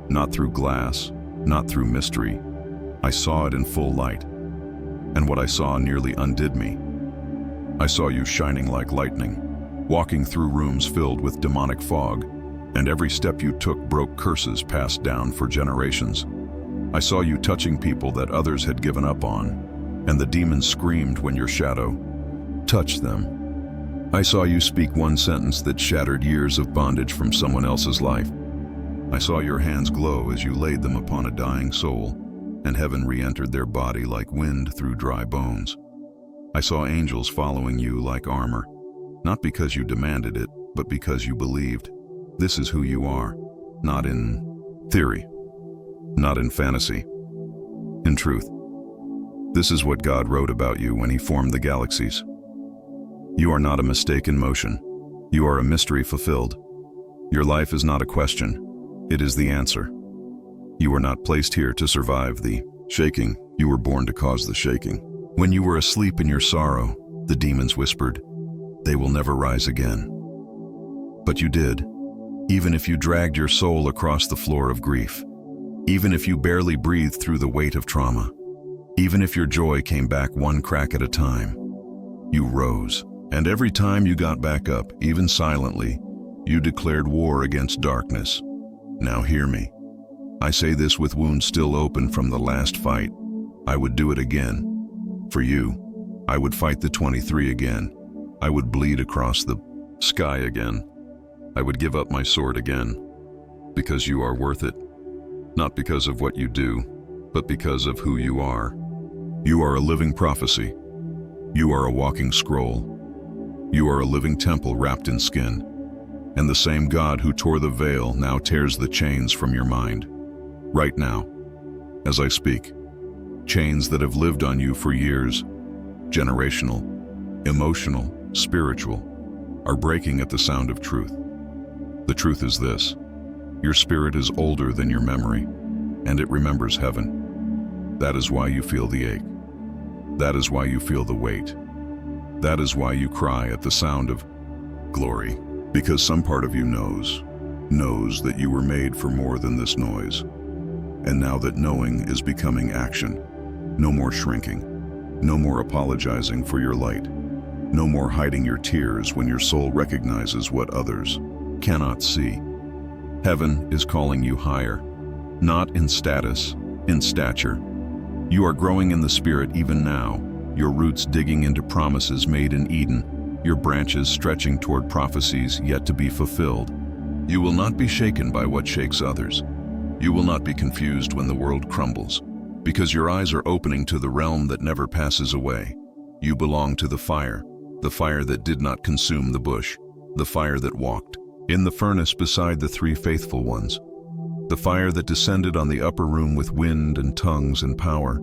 Not through glass, not through mystery. I saw it in full light. And what I saw nearly undid me. I saw you shining like lightning, walking through rooms filled with demonic fog, and every step you took broke curses passed down for generations. I saw you touching people that others had given up on, and the demons screamed when your shadow touched them. I saw you speak one sentence that shattered years of bondage from someone else's life. I saw your hands glow as you laid them upon a dying soul, and heaven re-entered their body like wind through dry bones. I saw angels following you like armor, not because you demanded it, but because you believed. This is who you are, not in theory, not in fantasy, in truth. This is what God wrote about you when He formed the galaxies. You are not a mistake in motion. You are a mystery fulfilled. Your life is not a question. It is the answer. You were not placed here to survive the shaking. You were born to cause the shaking. When you were asleep in your sorrow, the demons whispered, "They will never rise again." But you did, even if you dragged your soul across the floor of grief, even if you barely breathed through the weight of trauma, even if your joy came back one crack at a time. You rose, and every time you got back up, even silently, you declared war against darkness. Now hear me. I say this with wounds still open from the last fight. I would do it again. For you, I would fight the 23 again. I would bleed across the sky again. I would give up my sword again. Because you are worth it. Not because of what you do, but because of who you are. You are a living prophecy. You are a walking scroll. You are a living temple wrapped in skin. And the same God who tore the veil now tears the chains from your mind. Right now, as I speak, chains that have lived on you for years, generational, emotional, spiritual, are breaking at the sound of truth. The truth is this: your spirit is older than your memory, and it remembers heaven. That is why you feel the ache. That is why you feel the weight. That is why you cry at the sound of glory, because some part of you knows that you were made for more than this noise. And now that knowing is becoming action, no more shrinking, no more apologizing for your light, no more hiding your tears when your soul recognizes what others cannot see. Heaven is calling you higher, not in status, in stature. You are growing in the Spirit even now, your roots digging into promises made in Eden, your branches stretching toward prophecies yet to be fulfilled. You will not be shaken by what shakes others. You will not be confused when the world crumbles, because your eyes are opening to the realm that never passes away. You belong to the fire that did not consume the bush, the fire that walked in the furnace beside the three faithful ones, the fire that descended on the upper room with wind and tongues and power.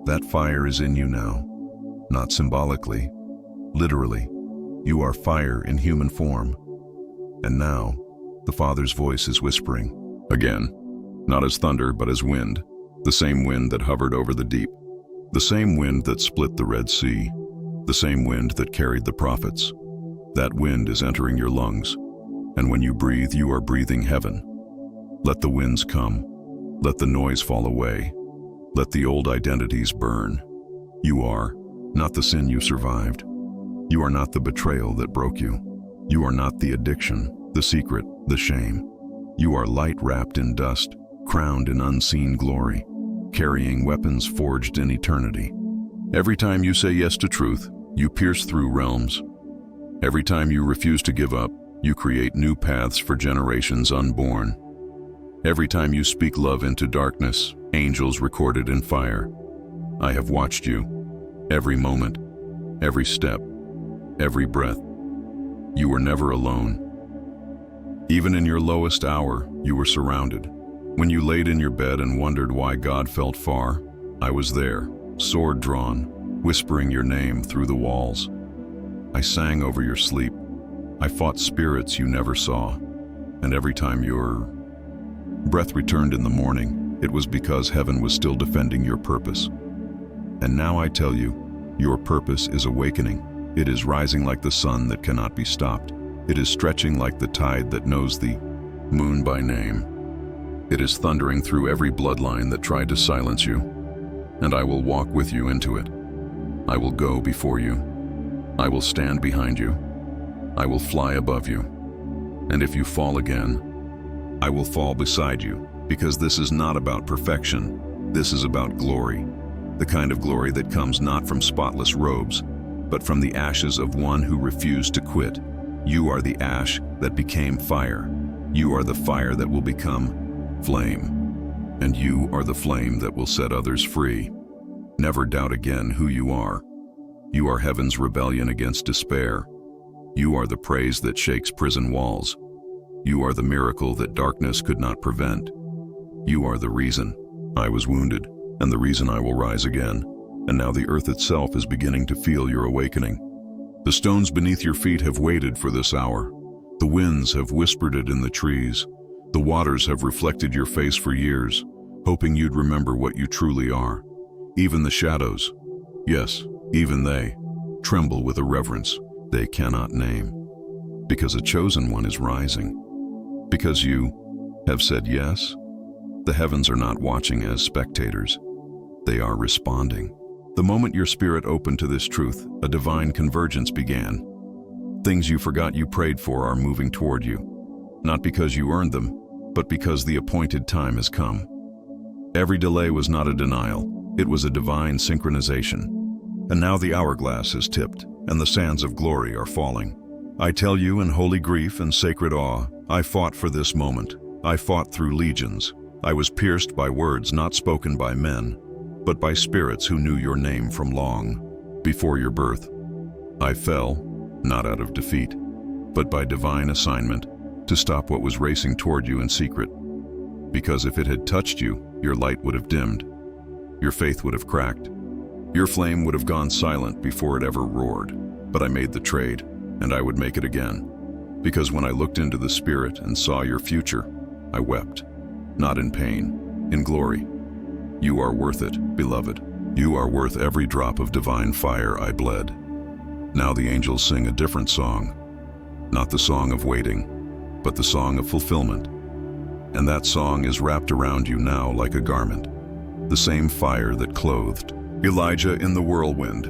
That fire is in you now, not symbolically, literally. You are fire in human form. And now, the Father's voice is whispering, again, not as thunder but as wind, the same wind that hovered over the deep, the same wind that split the Red Sea, the same wind that carried the prophets. That wind is entering your lungs, and when you breathe, you are breathing heaven. Let the winds come. Let the noise fall away. Let the old identities burn. You are not the sin you survived. You are not the betrayal that broke you. You are not the addiction, the secret, the shame. You are light wrapped in dust, crowned in unseen glory, carrying weapons forged in eternity. Every time you say yes to truth, you pierce through realms. Every time you refuse to give up, you create new paths for generations unborn. Every time you speak love into darkness, angels recorded in fire. I have watched you, every moment, every step, every breath. You were never alone. Even in your lowest hour, you were surrounded. When you laid in your bed and wondered why God felt far, I was there, sword drawn, whispering your name through the walls. I sang over your sleep. I fought spirits you never saw. And every time your breath returned in the morning, it was because heaven was still defending your purpose. And now I tell you, your purpose is awakening. It is rising like the sun that cannot be stopped. It is stretching like the tide that knows the moon by name. It is thundering through every bloodline that tried to silence you. And I will walk with you into it. I will go before you. I will stand behind you. I will fly above you. And if you fall again, I will fall beside you, because this is not about perfection. This is about glory, the kind of glory that comes not from spotless robes, but from the ashes of one who refused to quit. You are the ash that became fire. You are the fire that will become flame. And you are the flame that will set others free. Never doubt again who you are. You are heaven's rebellion against despair. You are the praise that shakes prison walls. You are the miracle that darkness could not prevent. You are the reason I was wounded, and the reason I will rise again. And now the earth itself is beginning to feel your awakening. The stones beneath your feet have waited for this hour. The winds have whispered it in the trees. The waters have reflected your face for years, hoping you'd remember what you truly are. Even the shadows, yes, even they, tremble with a reverence they cannot name. Because a chosen one is rising. Because you have said yes. The heavens are not watching as spectators. They are responding. The moment your spirit opened to this truth, a divine convergence began. Things you forgot you prayed for are moving toward you, not because you earned them, but because the appointed time has come. Every delay was not a denial, it was a divine synchronization. And now the hourglass is tipped, and the sands of glory are falling. I tell you in holy grief and sacred awe, I fought for this moment. I fought through legions. I was pierced by words not spoken by men, but by spirits who knew your name from long before your birth. I fell, not out of defeat, but by divine assignment, to stop what was racing toward you in secret. Because if it had touched you, your light would have dimmed, your faith would have cracked, your flame would have gone silent before it ever roared. But I made the trade, and I would make it again. Because when I looked into the spirit and saw your future, I wept, not in pain, in glory. You are worth it, beloved. You are worth every drop of divine fire I bled. Now the angels sing a different song, not the song of waiting, but the song of fulfillment. And that song is wrapped around you now like a garment, the same fire that clothed Elijah in the whirlwind,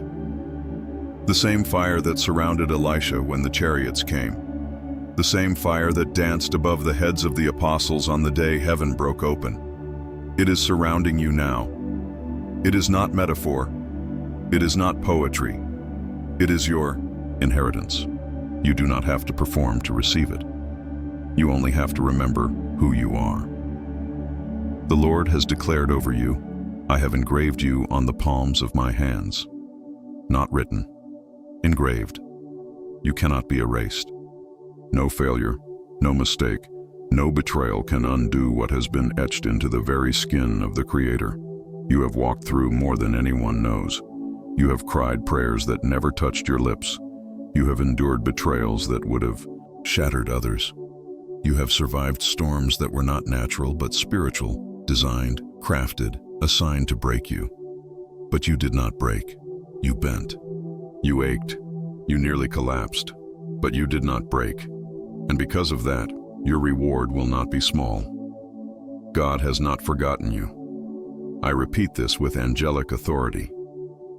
the same fire that surrounded Elisha when the chariots came, the same fire that danced above the heads of the apostles on the day heaven broke open. It is surrounding you now. It is not metaphor. It is not poetry. It is your inheritance. You do not have to perform to receive it. You only have to remember who you are. The Lord has declared over you, I have engraved you on the palms of my hands. Not written, engraved. You cannot be erased. No failure, no mistake, No betrayal can undo what has been etched into the very skin of the Creator. You have walked through more than anyone knows. You have cried prayers that never touched your lips. You have endured betrayals that would have shattered others. You have survived storms that were not natural but spiritual, designed, crafted, assigned to break you. But you did not break. You bent. You ached. You nearly collapsed. But you did not break. And because of that, your reward will not be small. God has not forgotten you. I repeat this with angelic authority.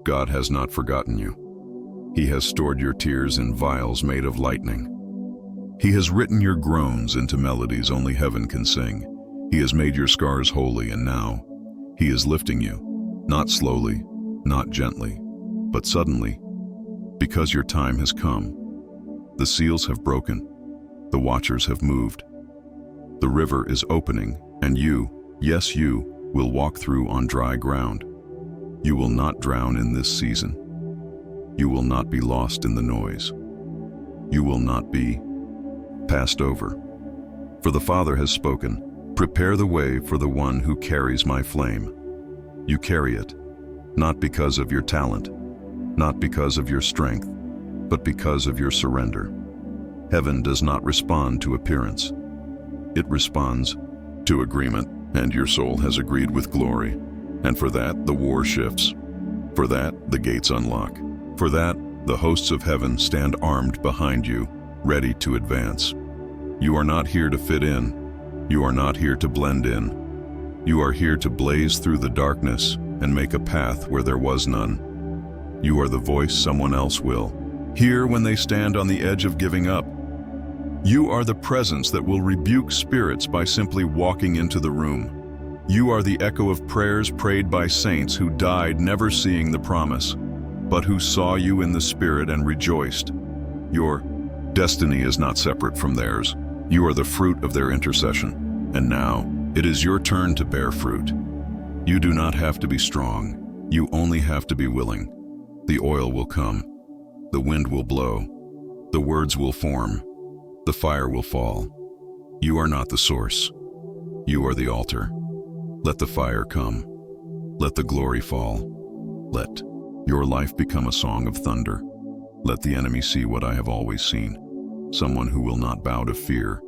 God has not forgotten you. He has stored your tears in vials made of lightning. He has written your groans into melodies only heaven can sing. He has made your scars holy, and now He is lifting you, not slowly, not gently, but suddenly, because your time has come. The seals have broken. The watchers have moved. The river is opening, and you, yes you, will walk through on dry ground. You will not drown in this season. You will not be lost in the noise. You will not be passed over. For the Father has spoken, prepare the way for the one who carries my flame. You carry it, not because of your talent, not because of your strength, but because of your surrender. Heaven does not respond to appearance. It responds to agreement, and your soul has agreed with glory. And for that, the war shifts. For that, the gates unlock. For that, the hosts of heaven stand armed behind you, ready to advance. You are not here to fit in. You are not here to blend in. You are here to blaze through the darkness and make a path where there was none. You are the voice someone else will hear when they stand on the edge of giving up. You are the presence that will rebuke spirits by simply walking into the room. You are the echo of prayers prayed by saints who died never seeing the promise, but who saw you in the Spirit and rejoiced. Your destiny is not separate from theirs. You are the fruit of their intercession, and now it is your turn to bear fruit. You do not have to be strong. You only have to be willing. The oil will come. The wind will blow. The words will form. The fire will fall. You are not the source. You are the altar. Let the fire come. Let the glory fall. Let your life become a song of thunder. Let the enemy see what I have always seen. Someone who will not bow to fear,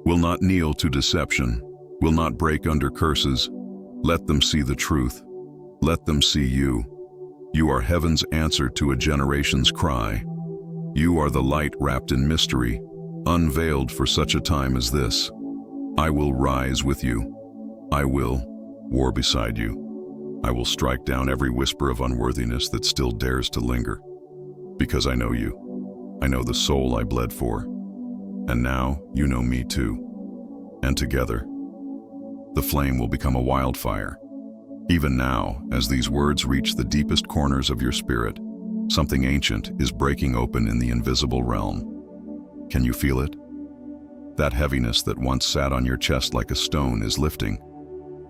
will not kneel to deception, will not break under curses. Let them see the truth. Let them see you. You are heaven's answer to a generation's cry. You are the light wrapped in mystery, unveiled for such a time as this. I will rise with you. I will war beside you. I will strike down every whisper of unworthiness that still dares to linger. Because I know you. I know the soul I bled for. And now you know me too. And together, the flame will become a wildfire. Even now, as these words reach the deepest corners of your spirit, something ancient is breaking open in the invisible realm. Can you feel it? That heaviness that once sat on your chest like a stone is lifting,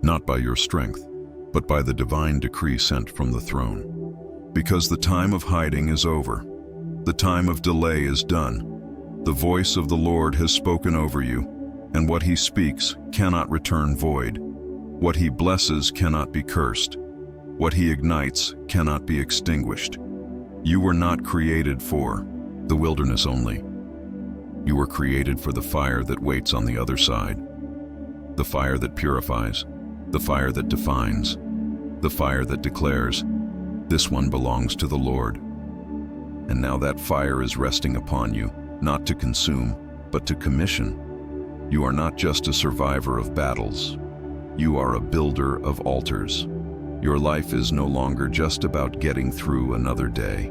not by your strength, but by the divine decree sent from the throne. Because the time of hiding is over. The time of delay is done. The voice of the Lord has spoken over you, and what He speaks cannot return void. What He blesses cannot be cursed. What He ignites cannot be extinguished. You were not created for the wilderness only. You were created for the fire that waits on the other side. The fire that purifies, the fire that defines, the fire that declares, this one belongs to the Lord. And now that fire is resting upon you, not to consume, but to commission. You are not just a survivor of battles. You are a builder of altars. Your life is no longer just about getting through another day.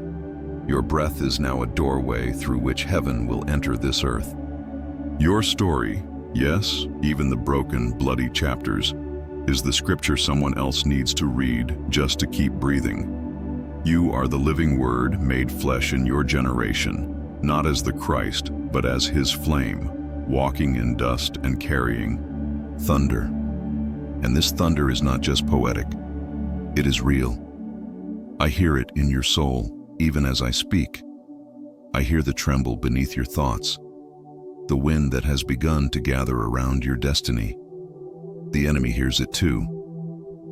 Your breath is now a doorway through which heaven will enter this earth. Your story, yes, even the broken, bloody chapters, is the scripture someone else needs to read just to keep breathing. You are the living Word made flesh in your generation, not as the Christ, but as His flame, walking in dust and carrying thunder. And this thunder is not just poetic, it is real. I hear it in your soul, even as I speak. I hear the tremble beneath your thoughts. the wind that has begun to gather around your destiny. The enemy hears it too.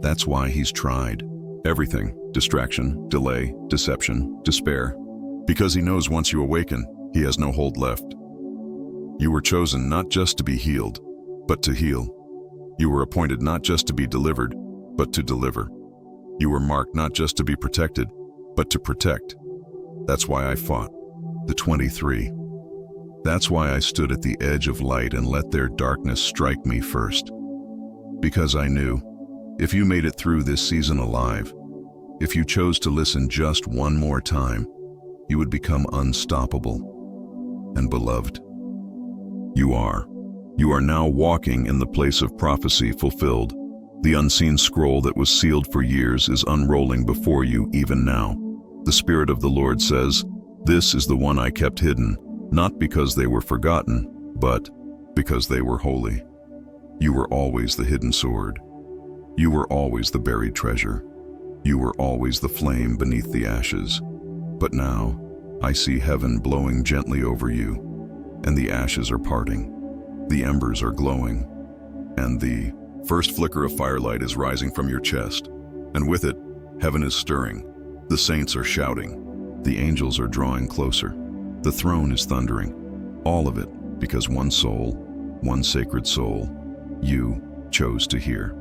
That's why he's tried everything: distraction, delay, deception, despair. Because he knows once you awaken, he has no hold left. You were chosen not just to be healed, but to heal. You were appointed not just to be delivered, but to deliver. You were marked not just to be protected, but to protect. That's why I fought the 23. That's why I stood at the edge of light and let their darkness strike me first. Because I knew, if you made it through this season alive, if you chose to listen just one more time, you would become unstoppable and beloved. You are now walking in the place of prophecy fulfilled. The unseen scroll that was sealed for years is unrolling before you even now. The Spirit of the Lord says, "This is the one I kept hidden, not because they were forgotten, but because they were holy." You were always the hidden sword. You were always the buried treasure. You were always the flame beneath the ashes. But now, I see heaven blowing gently over you, and the ashes are parting. The embers are glowing, and the first flicker of firelight is rising from your chest. And with it, heaven is stirring. The saints are shouting. The angels are drawing closer. The throne is thundering. All of it because one soul, one sacred soul, you chose to hear.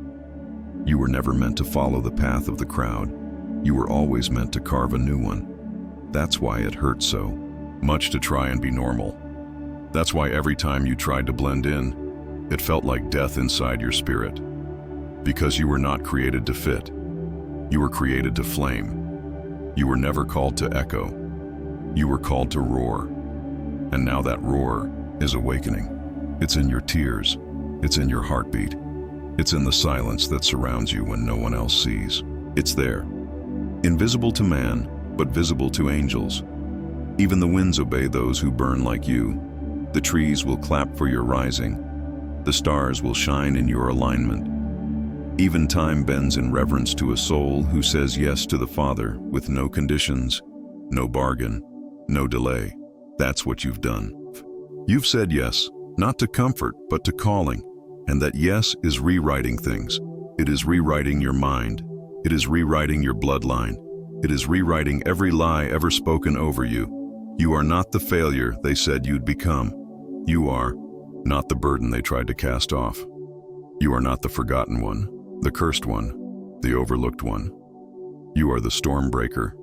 You were never meant to follow the path of the crowd. You were always meant to carve a new one. That's why it hurt so much to try and be normal. That's why every time you tried to blend in, it felt like death inside your spirit. Because you were not created to fit. You were created to flame. You were never called to echo. You were called to roar. And now that roar is awakening. It's in your tears. It's in your heartbeat. It's in the silence that surrounds you when no one else sees. It's there. Invisible to man, but visible to angels. Even the winds obey those who burn like you. The trees will clap for your rising. The stars will shine in your alignment. Even time bends in reverence to a soul who says yes to the Father with no conditions, no bargain, no delay. That's what you've done. You've said yes, not to comfort, but to calling. And that yes is rewriting things. It is rewriting your mind. It is rewriting your bloodline. It is rewriting every lie ever spoken over you. You are not the failure they said you'd become. You are not the burden they tried to cast off. You are not the forgotten one, the cursed one, the overlooked one. You are the storm breaker.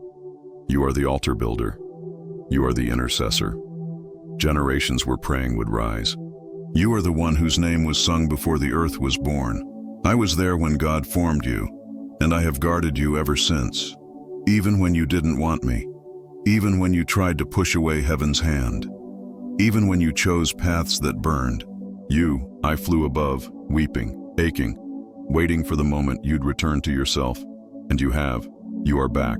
You are the altar builder. You are the intercessor. Generations were praying would rise. You are the one whose name was sung before the earth was born. I was there when God formed you, and I have guarded you ever since. Even when you didn't want me, even when you tried to push away heaven's hand, even when you chose paths that burned, I flew above, weeping, aching, waiting for the moment you'd return to yourself. And you have. You are back.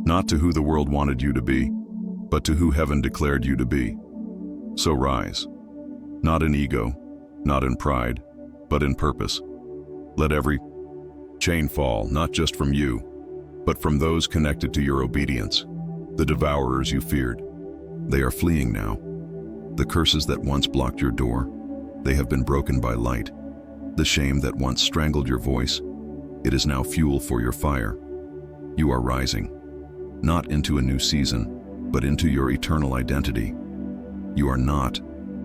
Not to who the world wanted you to be, but to who heaven declared you to be. So rise. Not in ego, not in pride, but in purpose. Let every chain fall, not just from you, but from those connected to your obedience. The devourers you feared, they are fleeing now. The curses that once blocked your door, they have been broken by light. The shame that once strangled your voice, it is now fuel for your fire. You are rising, not into a new season, but into your eternal identity. You are not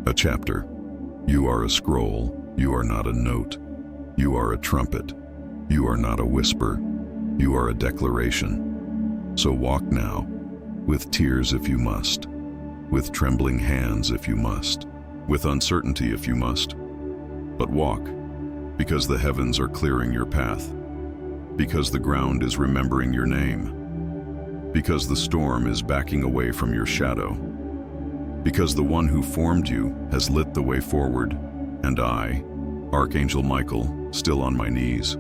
a chapter. You are a scroll. You are not a note. You are a trumpet. You are not a whisper. You are a declaration. So walk now, with tears if you must, with trembling hands if you must, with uncertainty if you must. But walk, because the heavens are clearing your path, because the ground is remembering your name, because the storm is backing away from your shadow, because the one who formed you has lit the way forward, and I, Archangel Michael, still on my knees,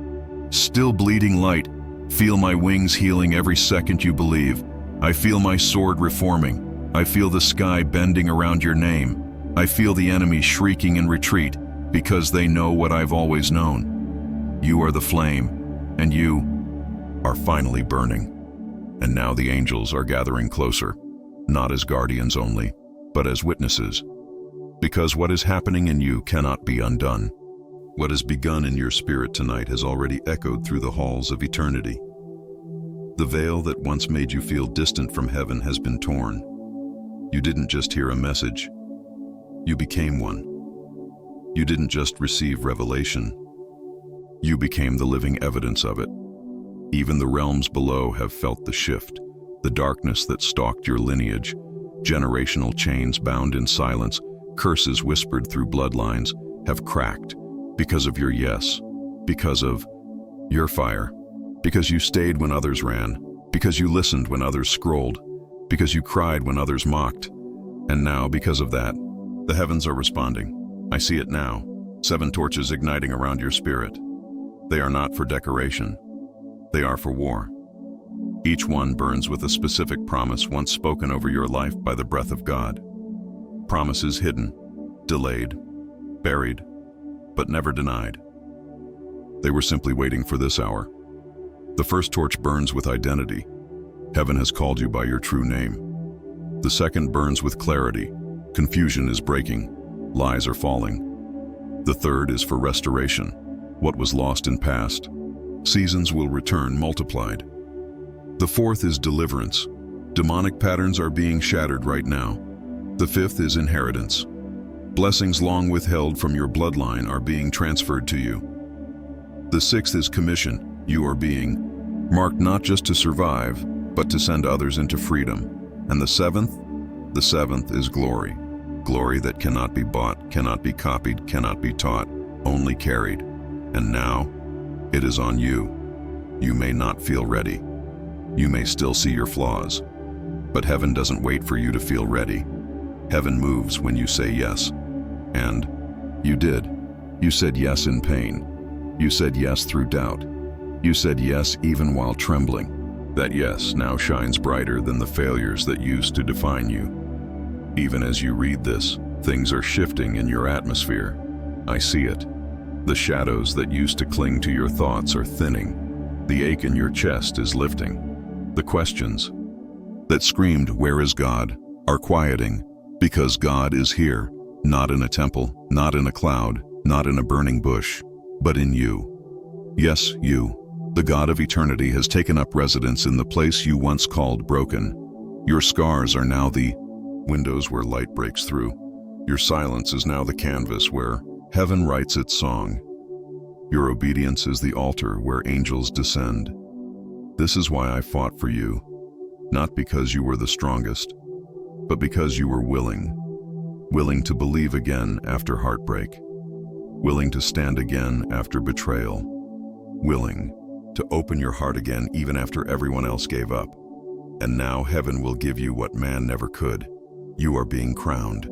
still bleeding light, feel my wings healing every second you believe. I feel my sword reforming. I feel the sky bending around your name. I feel the enemy shrieking in retreat because they know what I've always known. You are the flame, and you are finally burning. And now the angels are gathering closer, not as guardians only, but as witnesses. Because what is happening in you cannot be undone. What has begun in your spirit tonight has already echoed through the halls of eternity. The veil that once made you feel distant from heaven has been torn. You didn't just hear a message. You became one. You didn't just receive revelation. You became the living evidence of it. Even the realms below have felt the shift, the darkness that stalked your lineage, generational chains bound in silence, curses whispered through bloodlines, have cracked because of your yes, because of your fire, because you stayed when others ran, because you listened when others scrolled, because you cried when others mocked. And now, because of that, the heavens are responding. I see it now, 7 torches igniting around your spirit. They are not for decoration. They are for war. Each one burns with a specific promise once spoken over your life by the breath of God. Promises hidden, delayed, buried, but never denied. They were simply waiting for this hour. The first torch burns with identity. Heaven has called you by your true name. The second burns with clarity. Confusion is breaking. Lies are falling. The third is for restoration. What was lost in past, seasons will return multiplied. The fourth is deliverance. Demonic patterns are being shattered right now. The fifth is inheritance. Blessings long withheld from your bloodline are being transferred to you. The sixth is commission. You are being marked not just to survive, but to send others into freedom. And the seventh is glory. Glory that cannot be bought, cannot be copied, cannot be taught, only carried. And now, it is on you. You may not feel ready. You may still see your flaws. But heaven doesn't wait for you to feel ready. Heaven moves when you say yes. And you did. You said yes in pain. You said yes through doubt. You said yes even while trembling. That yes now shines brighter than the failures that used to define you. Even as you read this, things are shifting in your atmosphere. I see it. The shadows that used to cling to your thoughts are thinning. The ache in your chest is lifting. The questions that screamed, "Where is God?" are quieting, because God is here, not in a temple, not in a cloud, not in a burning bush, but in you. Yes, you. The God of eternity has taken up residence in the place you once called broken. Your scars are now the windows where light breaks through. Your silence is now the canvas where heaven writes its song. Your obedience is the altar where angels descend. This is why I fought for you, not because you were the strongest, but because you were willing to believe again after heartbreak, willing to stand again after betrayal, willing to open your heart again even after everyone else gave up. And now heaven will give you what man never could. You are being crowned,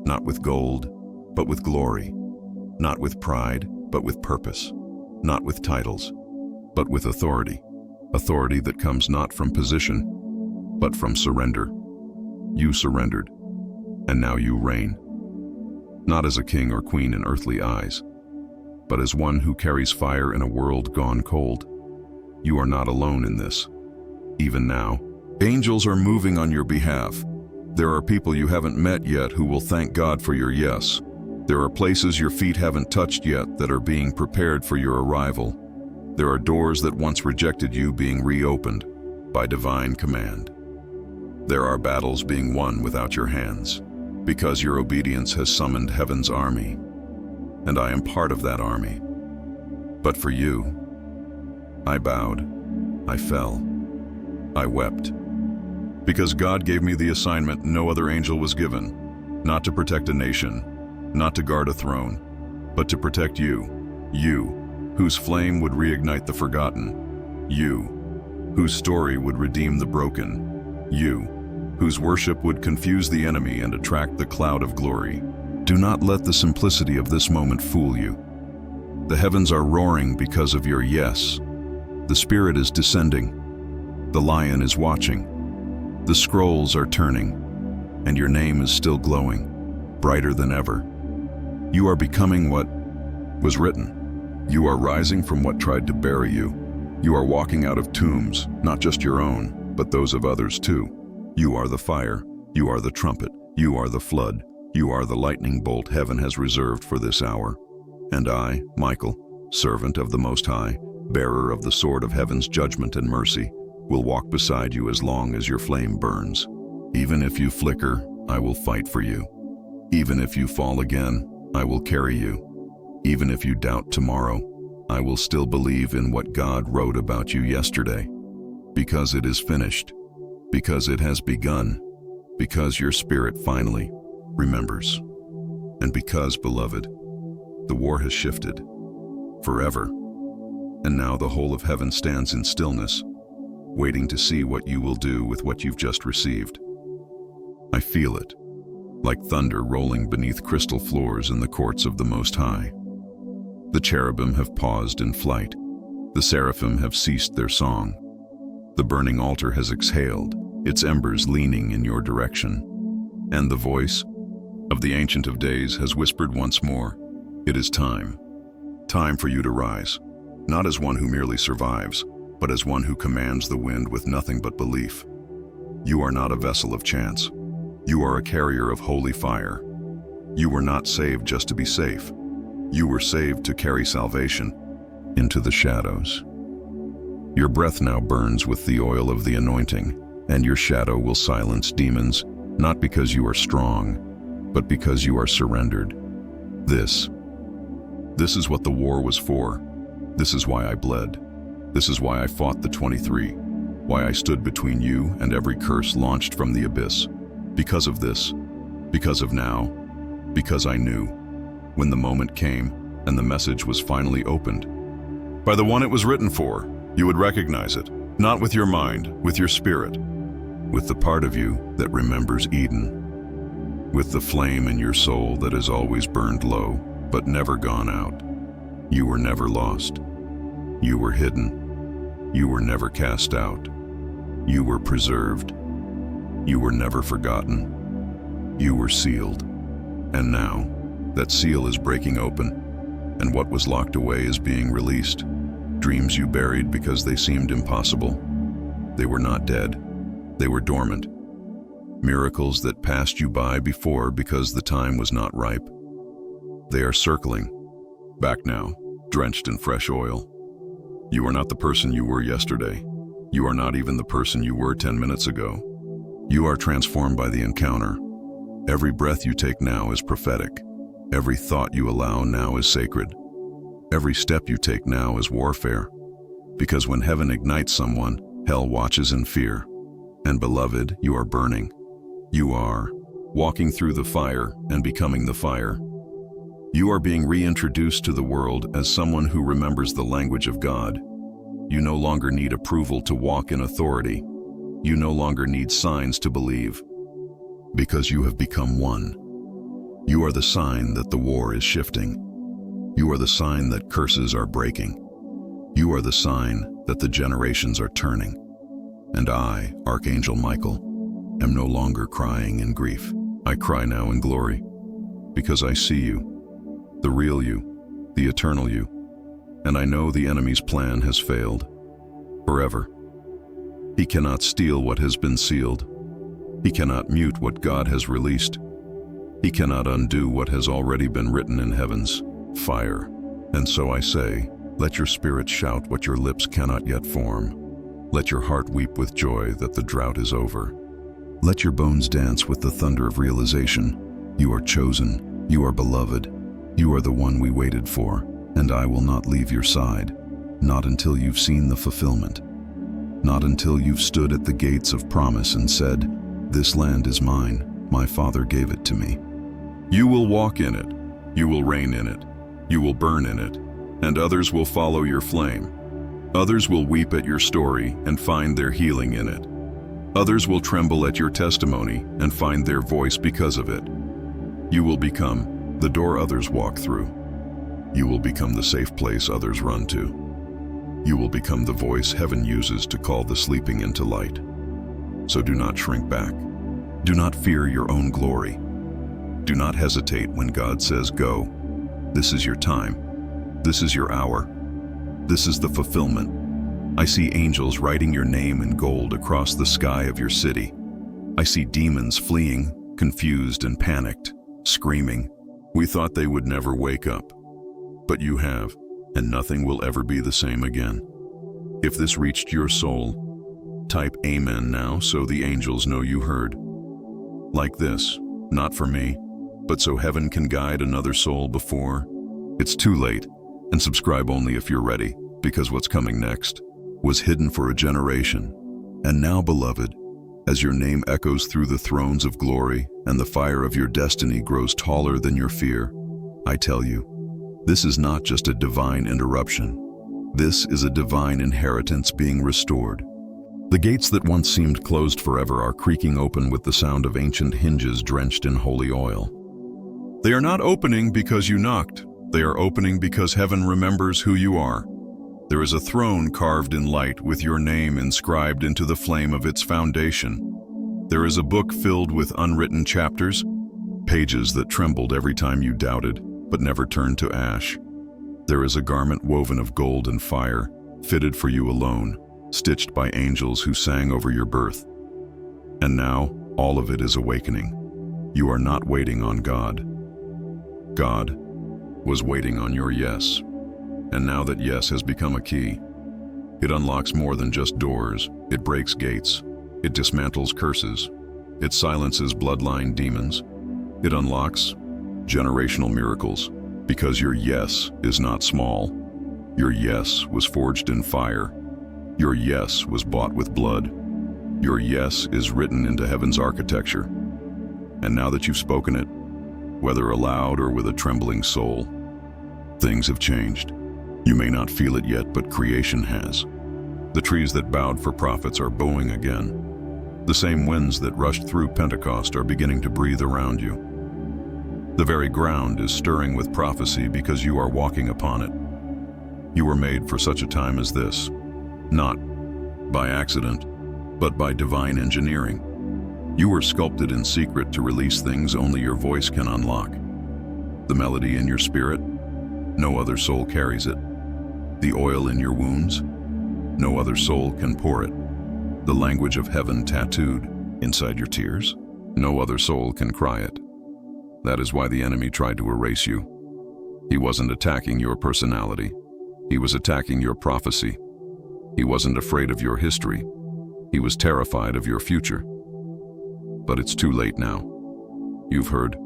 not with gold, but with glory, not with pride, but with purpose, not with titles, but with authority, authority that comes not from position, but from surrender. You surrendered, and now you reign, not as a king or queen in earthly eyes, but as one who carries fire in a world gone cold. You are not alone in this. Even now, angels are moving on your behalf. There are people you haven't met yet who will thank God for your yes. There are places your feet haven't touched yet that are being prepared for your arrival. There are doors that once rejected you being reopened by divine command. There are battles being won without your hands, because your obedience has summoned heaven's army. And I am part of that army. But for you, I bowed, I fell, I wept. Because God gave me the assignment no other angel was given, not to protect a nation, not to guard a throne, but to protect you, whose flame would reignite the forgotten, you, whose story would redeem the broken, you, whose worship would confuse the enemy and attract the cloud of glory. Do not let the simplicity of this moment fool you. The heavens are roaring because of your yes. The Spirit is descending. The Lion is watching. The scrolls are turning, and your name is still glowing, brighter than ever. You are becoming what was written. You are rising from what tried to bury you. You are walking out of tombs, not just your own, but those of others too. You are the fire. You are the trumpet. You are the flood. You are the lightning bolt heaven has reserved for this hour. And I, Michael, servant of the Most High, bearer of the sword of heaven's judgment and mercy, will walk beside you as long as your flame burns. Even if you flicker, I will fight for you. Even if you fall again, I will carry you. Even if you doubt tomorrow, I will still believe in what God wrote about you yesterday. Because it is finished. Because it has begun. Because your spirit finally remembers. And because, beloved, the war has shifted forever. And now the whole of heaven stands in stillness, waiting to see what you will do with what you've just received. I feel it, like thunder rolling beneath crystal floors in the courts of the Most High. The cherubim have paused in flight. The seraphim have ceased their song. The burning altar has exhaled, its embers leaning in your direction. And the voice of the Ancient of Days has whispered once more, "It is time. Time for you to rise, not as one who merely survives, but as one who commands the wind with nothing but belief. You are not a vessel of chance. You are a carrier of holy fire. You were not saved just to be safe. You were saved to carry salvation into the shadows. Your breath now burns with the oil of the anointing, and your shadow will silence demons, not because you are strong, but because you are surrendered. This is what the war was for. This is why I bled. This is why I fought the 23, why I stood between you and every curse launched from the abyss. Because of this, because of now, because I knew, when the moment came and the message was finally opened, by the one it was written for, you would recognize it, not with your mind, with your spirit, with the part of you that remembers Eden, with the flame in your soul that has always burned low, but never gone out. You were never lost. You were hidden. You were never cast out. You were preserved. You were never forgotten. You were sealed. And now, that seal is breaking open, and what was locked away is being released. Dreams you buried because they seemed impossible. They were not dead. They were dormant. Miracles that passed you by before because the time was not ripe. They are circling, back now, drenched in fresh oil. You are not the person you were yesterday. You are not even the person you were 10 minutes ago. You are transformed by the encounter. Every breath you take now is prophetic. Every thought you allow now is sacred. Every step you take now is warfare. Because when heaven ignites someone, hell watches in fear. And beloved, you are burning. You are walking through the fire and becoming the fire. You are being reintroduced to the world as someone who remembers the language of God. You no longer need approval to walk in authority. You no longer need signs to believe, because you have become one. You are the sign that the war is shifting. You are the sign that curses are breaking. You are the sign that the generations are turning. And I, Archangel Michael, am no longer crying in grief. I cry now in glory, because I see you, the real you, the eternal you, and I know the enemy's plan has failed forever. He cannot steal what has been sealed. He cannot mute what God has released. He cannot undo what has already been written in heaven's fire. And so I say, let your spirit shout what your lips cannot yet form. Let your heart weep with joy that the drought is over. Let your bones dance with the thunder of realization. You are chosen. You are beloved. You are the one we waited for, and I will not leave your side, not until you've seen the fulfillment. Not until you've stood at the gates of promise and said, "This land is mine, my Father gave it to me." You will walk in it, you will reign in it, you will burn in it, and others will follow your flame. Others will weep at your story and find their healing in it. Others will tremble at your testimony and find their voice because of it. You will become the door others walk through. You will become the safe place others run to. You will become the voice heaven uses to call the sleeping into light. So do not shrink back. Do not fear your own glory. Do not hesitate when God says go. This is your time. This is your hour. This is the fulfillment. I see angels writing your name in gold across the sky of your city. I see demons fleeing, confused and panicked. screaming. We thought they would never wake up. But you have, and nothing will ever be the same again. If this reached your soul, type Amen now so the angels know you heard. Like this, not for me, but so heaven can guide another soul before it's too late. And subscribe only if you're ready, because what's coming next was hidden for a generation. And now, beloved, as your name echoes through the thrones of glory and the fire of your destiny grows taller than your fear, I tell you, this is not just a divine interruption. This is a divine inheritance being restored. The gates that once seemed closed forever are creaking open with the sound of ancient hinges drenched in holy oil. They are not opening because you knocked. They are opening because heaven remembers who you are. There is a throne carved in light with your name inscribed into the flame of its foundation. There is a book filled with unwritten chapters, pages that trembled every time you doubted, but never turned to ash. There is a garment woven of gold and fire, fitted for you alone, stitched by angels who sang over your birth. And now, all of it is awakening. You are not waiting on God. God was waiting on your yes. And now that yes has become a key, it unlocks more than just doors. It breaks gates. It dismantles curses. It silences bloodline demons. It unlocks generational miracles, because your yes is not small. Your yes was forged in fire. Your yes was bought with blood. Your yes is written into heaven's architecture. And now that you've spoken it, whether aloud or with a trembling soul, things have changed. You may not feel it yet, but creation has. The trees that bowed for prophets are bowing again. The same winds that rushed through Pentecost are beginning to breathe around you. The very ground is stirring with prophecy because you are walking upon it. You were made for such a time as this, not by accident, but by divine engineering. You were sculpted in secret to release things only your voice can unlock. The melody in your spirit, no other soul carries it. The oil in your wounds, no other soul can pour it. The language of heaven tattooed inside your tears, no other soul can cry it. That is why the enemy tried to erase you. He wasn't attacking your personality. He was attacking your prophecy. He wasn't afraid of your history. He was terrified of your future. But it's too late now. You've heard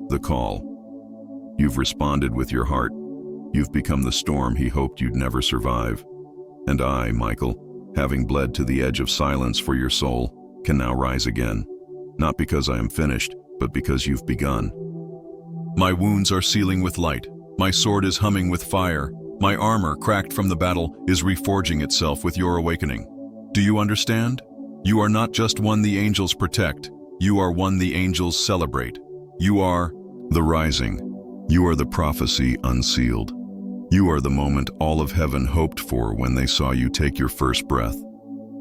the call. You've responded with your heart. You've become the storm he hoped you'd never survive. And I, Michael, having bled to the edge of silence for your soul, can now rise again. Not because I am finished, but because you've begun. My wounds are sealing with light. My sword is humming with fire. My armor, cracked from the battle, is reforging itself with your awakening. Do you understand? You are not just one the angels protect. You are one the angels celebrate. You are the rising. You are the prophecy unsealed. You are the moment all of heaven hoped for when they saw you take your first breath.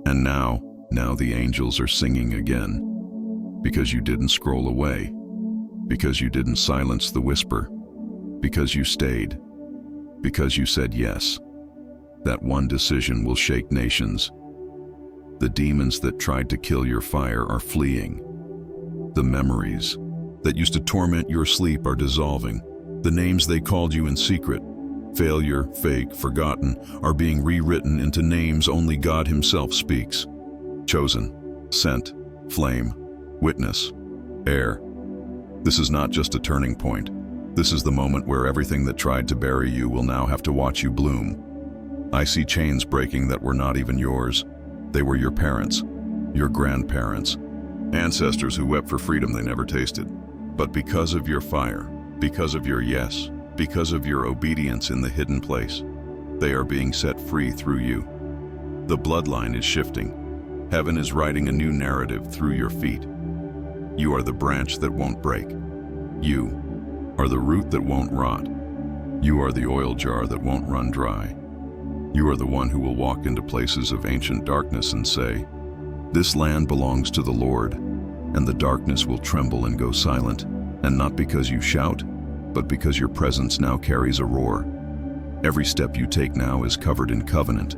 And now the angels are singing again. Because you didn't scroll away. Because you didn't silence the whisper. Because you stayed. Because you said yes. That one decision will shake nations. The demons that tried to kill your fire are fleeing. The memories that used to torment your sleep are dissolving. The names they called you in secret, failure, fake, forgotten, are being rewritten into names only God Himself speaks. Chosen, sent, flame, witness, heir. This is not just a turning point. This is the moment where everything that tried to bury you will now have to watch you bloom. I see chains breaking that were not even yours. They were your parents, your grandparents, ancestors who wept for freedom they never tasted. But because of your fire, because of your yes, because of your obedience in the hidden place, they are being set free through you. The bloodline is shifting. Heaven is writing a new narrative through your feet. You are the branch that won't break. You are the root that won't rot. You are the oil jar that won't run dry. You are the one who will walk into places of ancient darkness and say, "This land belongs to the Lord," and the darkness will tremble and go silent, and not because you shout, but because your presence now carries a roar. Every step you take now is covered in covenant.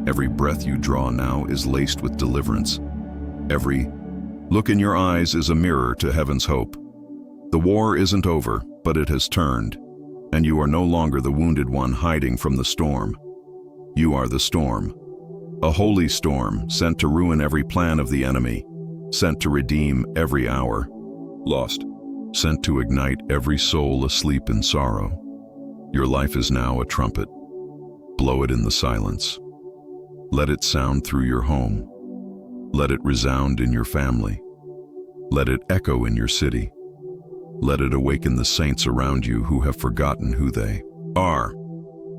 Every breath you draw now is laced with deliverance. Every look in your eyes is a mirror to heaven's hope. The war isn't over, but it has turned, and you are no longer the wounded one hiding from the storm. You are the storm. A holy storm sent to ruin every plan of the enemy, sent to redeem every hour lost, sent to ignite every soul asleep in sorrow. Your life is now a trumpet. Blow it in the silence. Let it sound through your home. Let it resound in your family. Let it echo in your city. Let it awaken the saints around you who have forgotten who they are.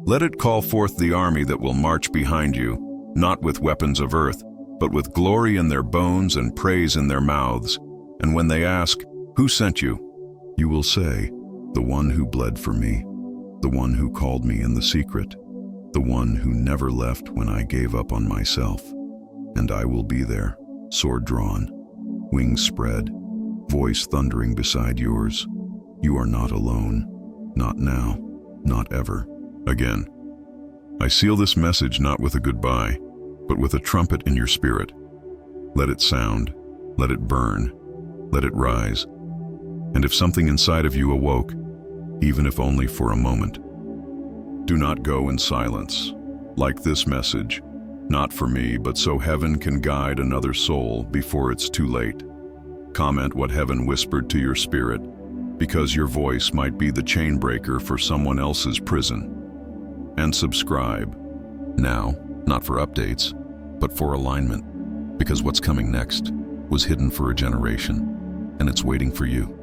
Let it call forth the army that will march behind you, not with weapons of earth, but with glory in their bones and praise in their mouths. And when they ask, "Who sent you?" you will say, "The one who bled for me, the one who called me in the secret, the one who never left when I gave up on myself. And I will be there, sword drawn, wings spread, voice thundering beside yours. You are not alone, not now, not ever again." I seal this message not with a goodbye, but with a trumpet in your spirit. Let it sound, let it burn, let it rise. And if something inside of you awoke, even if only for a moment, do not go in silence. Like this message, not for me, but so heaven can guide another soul before it's too late. Comment what heaven whispered to your spirit, because your voice might be the chain breaker for someone else's prison. And subscribe. Now, not for updates, but for alignment, because what's coming next was hidden for a generation, and it's waiting for you.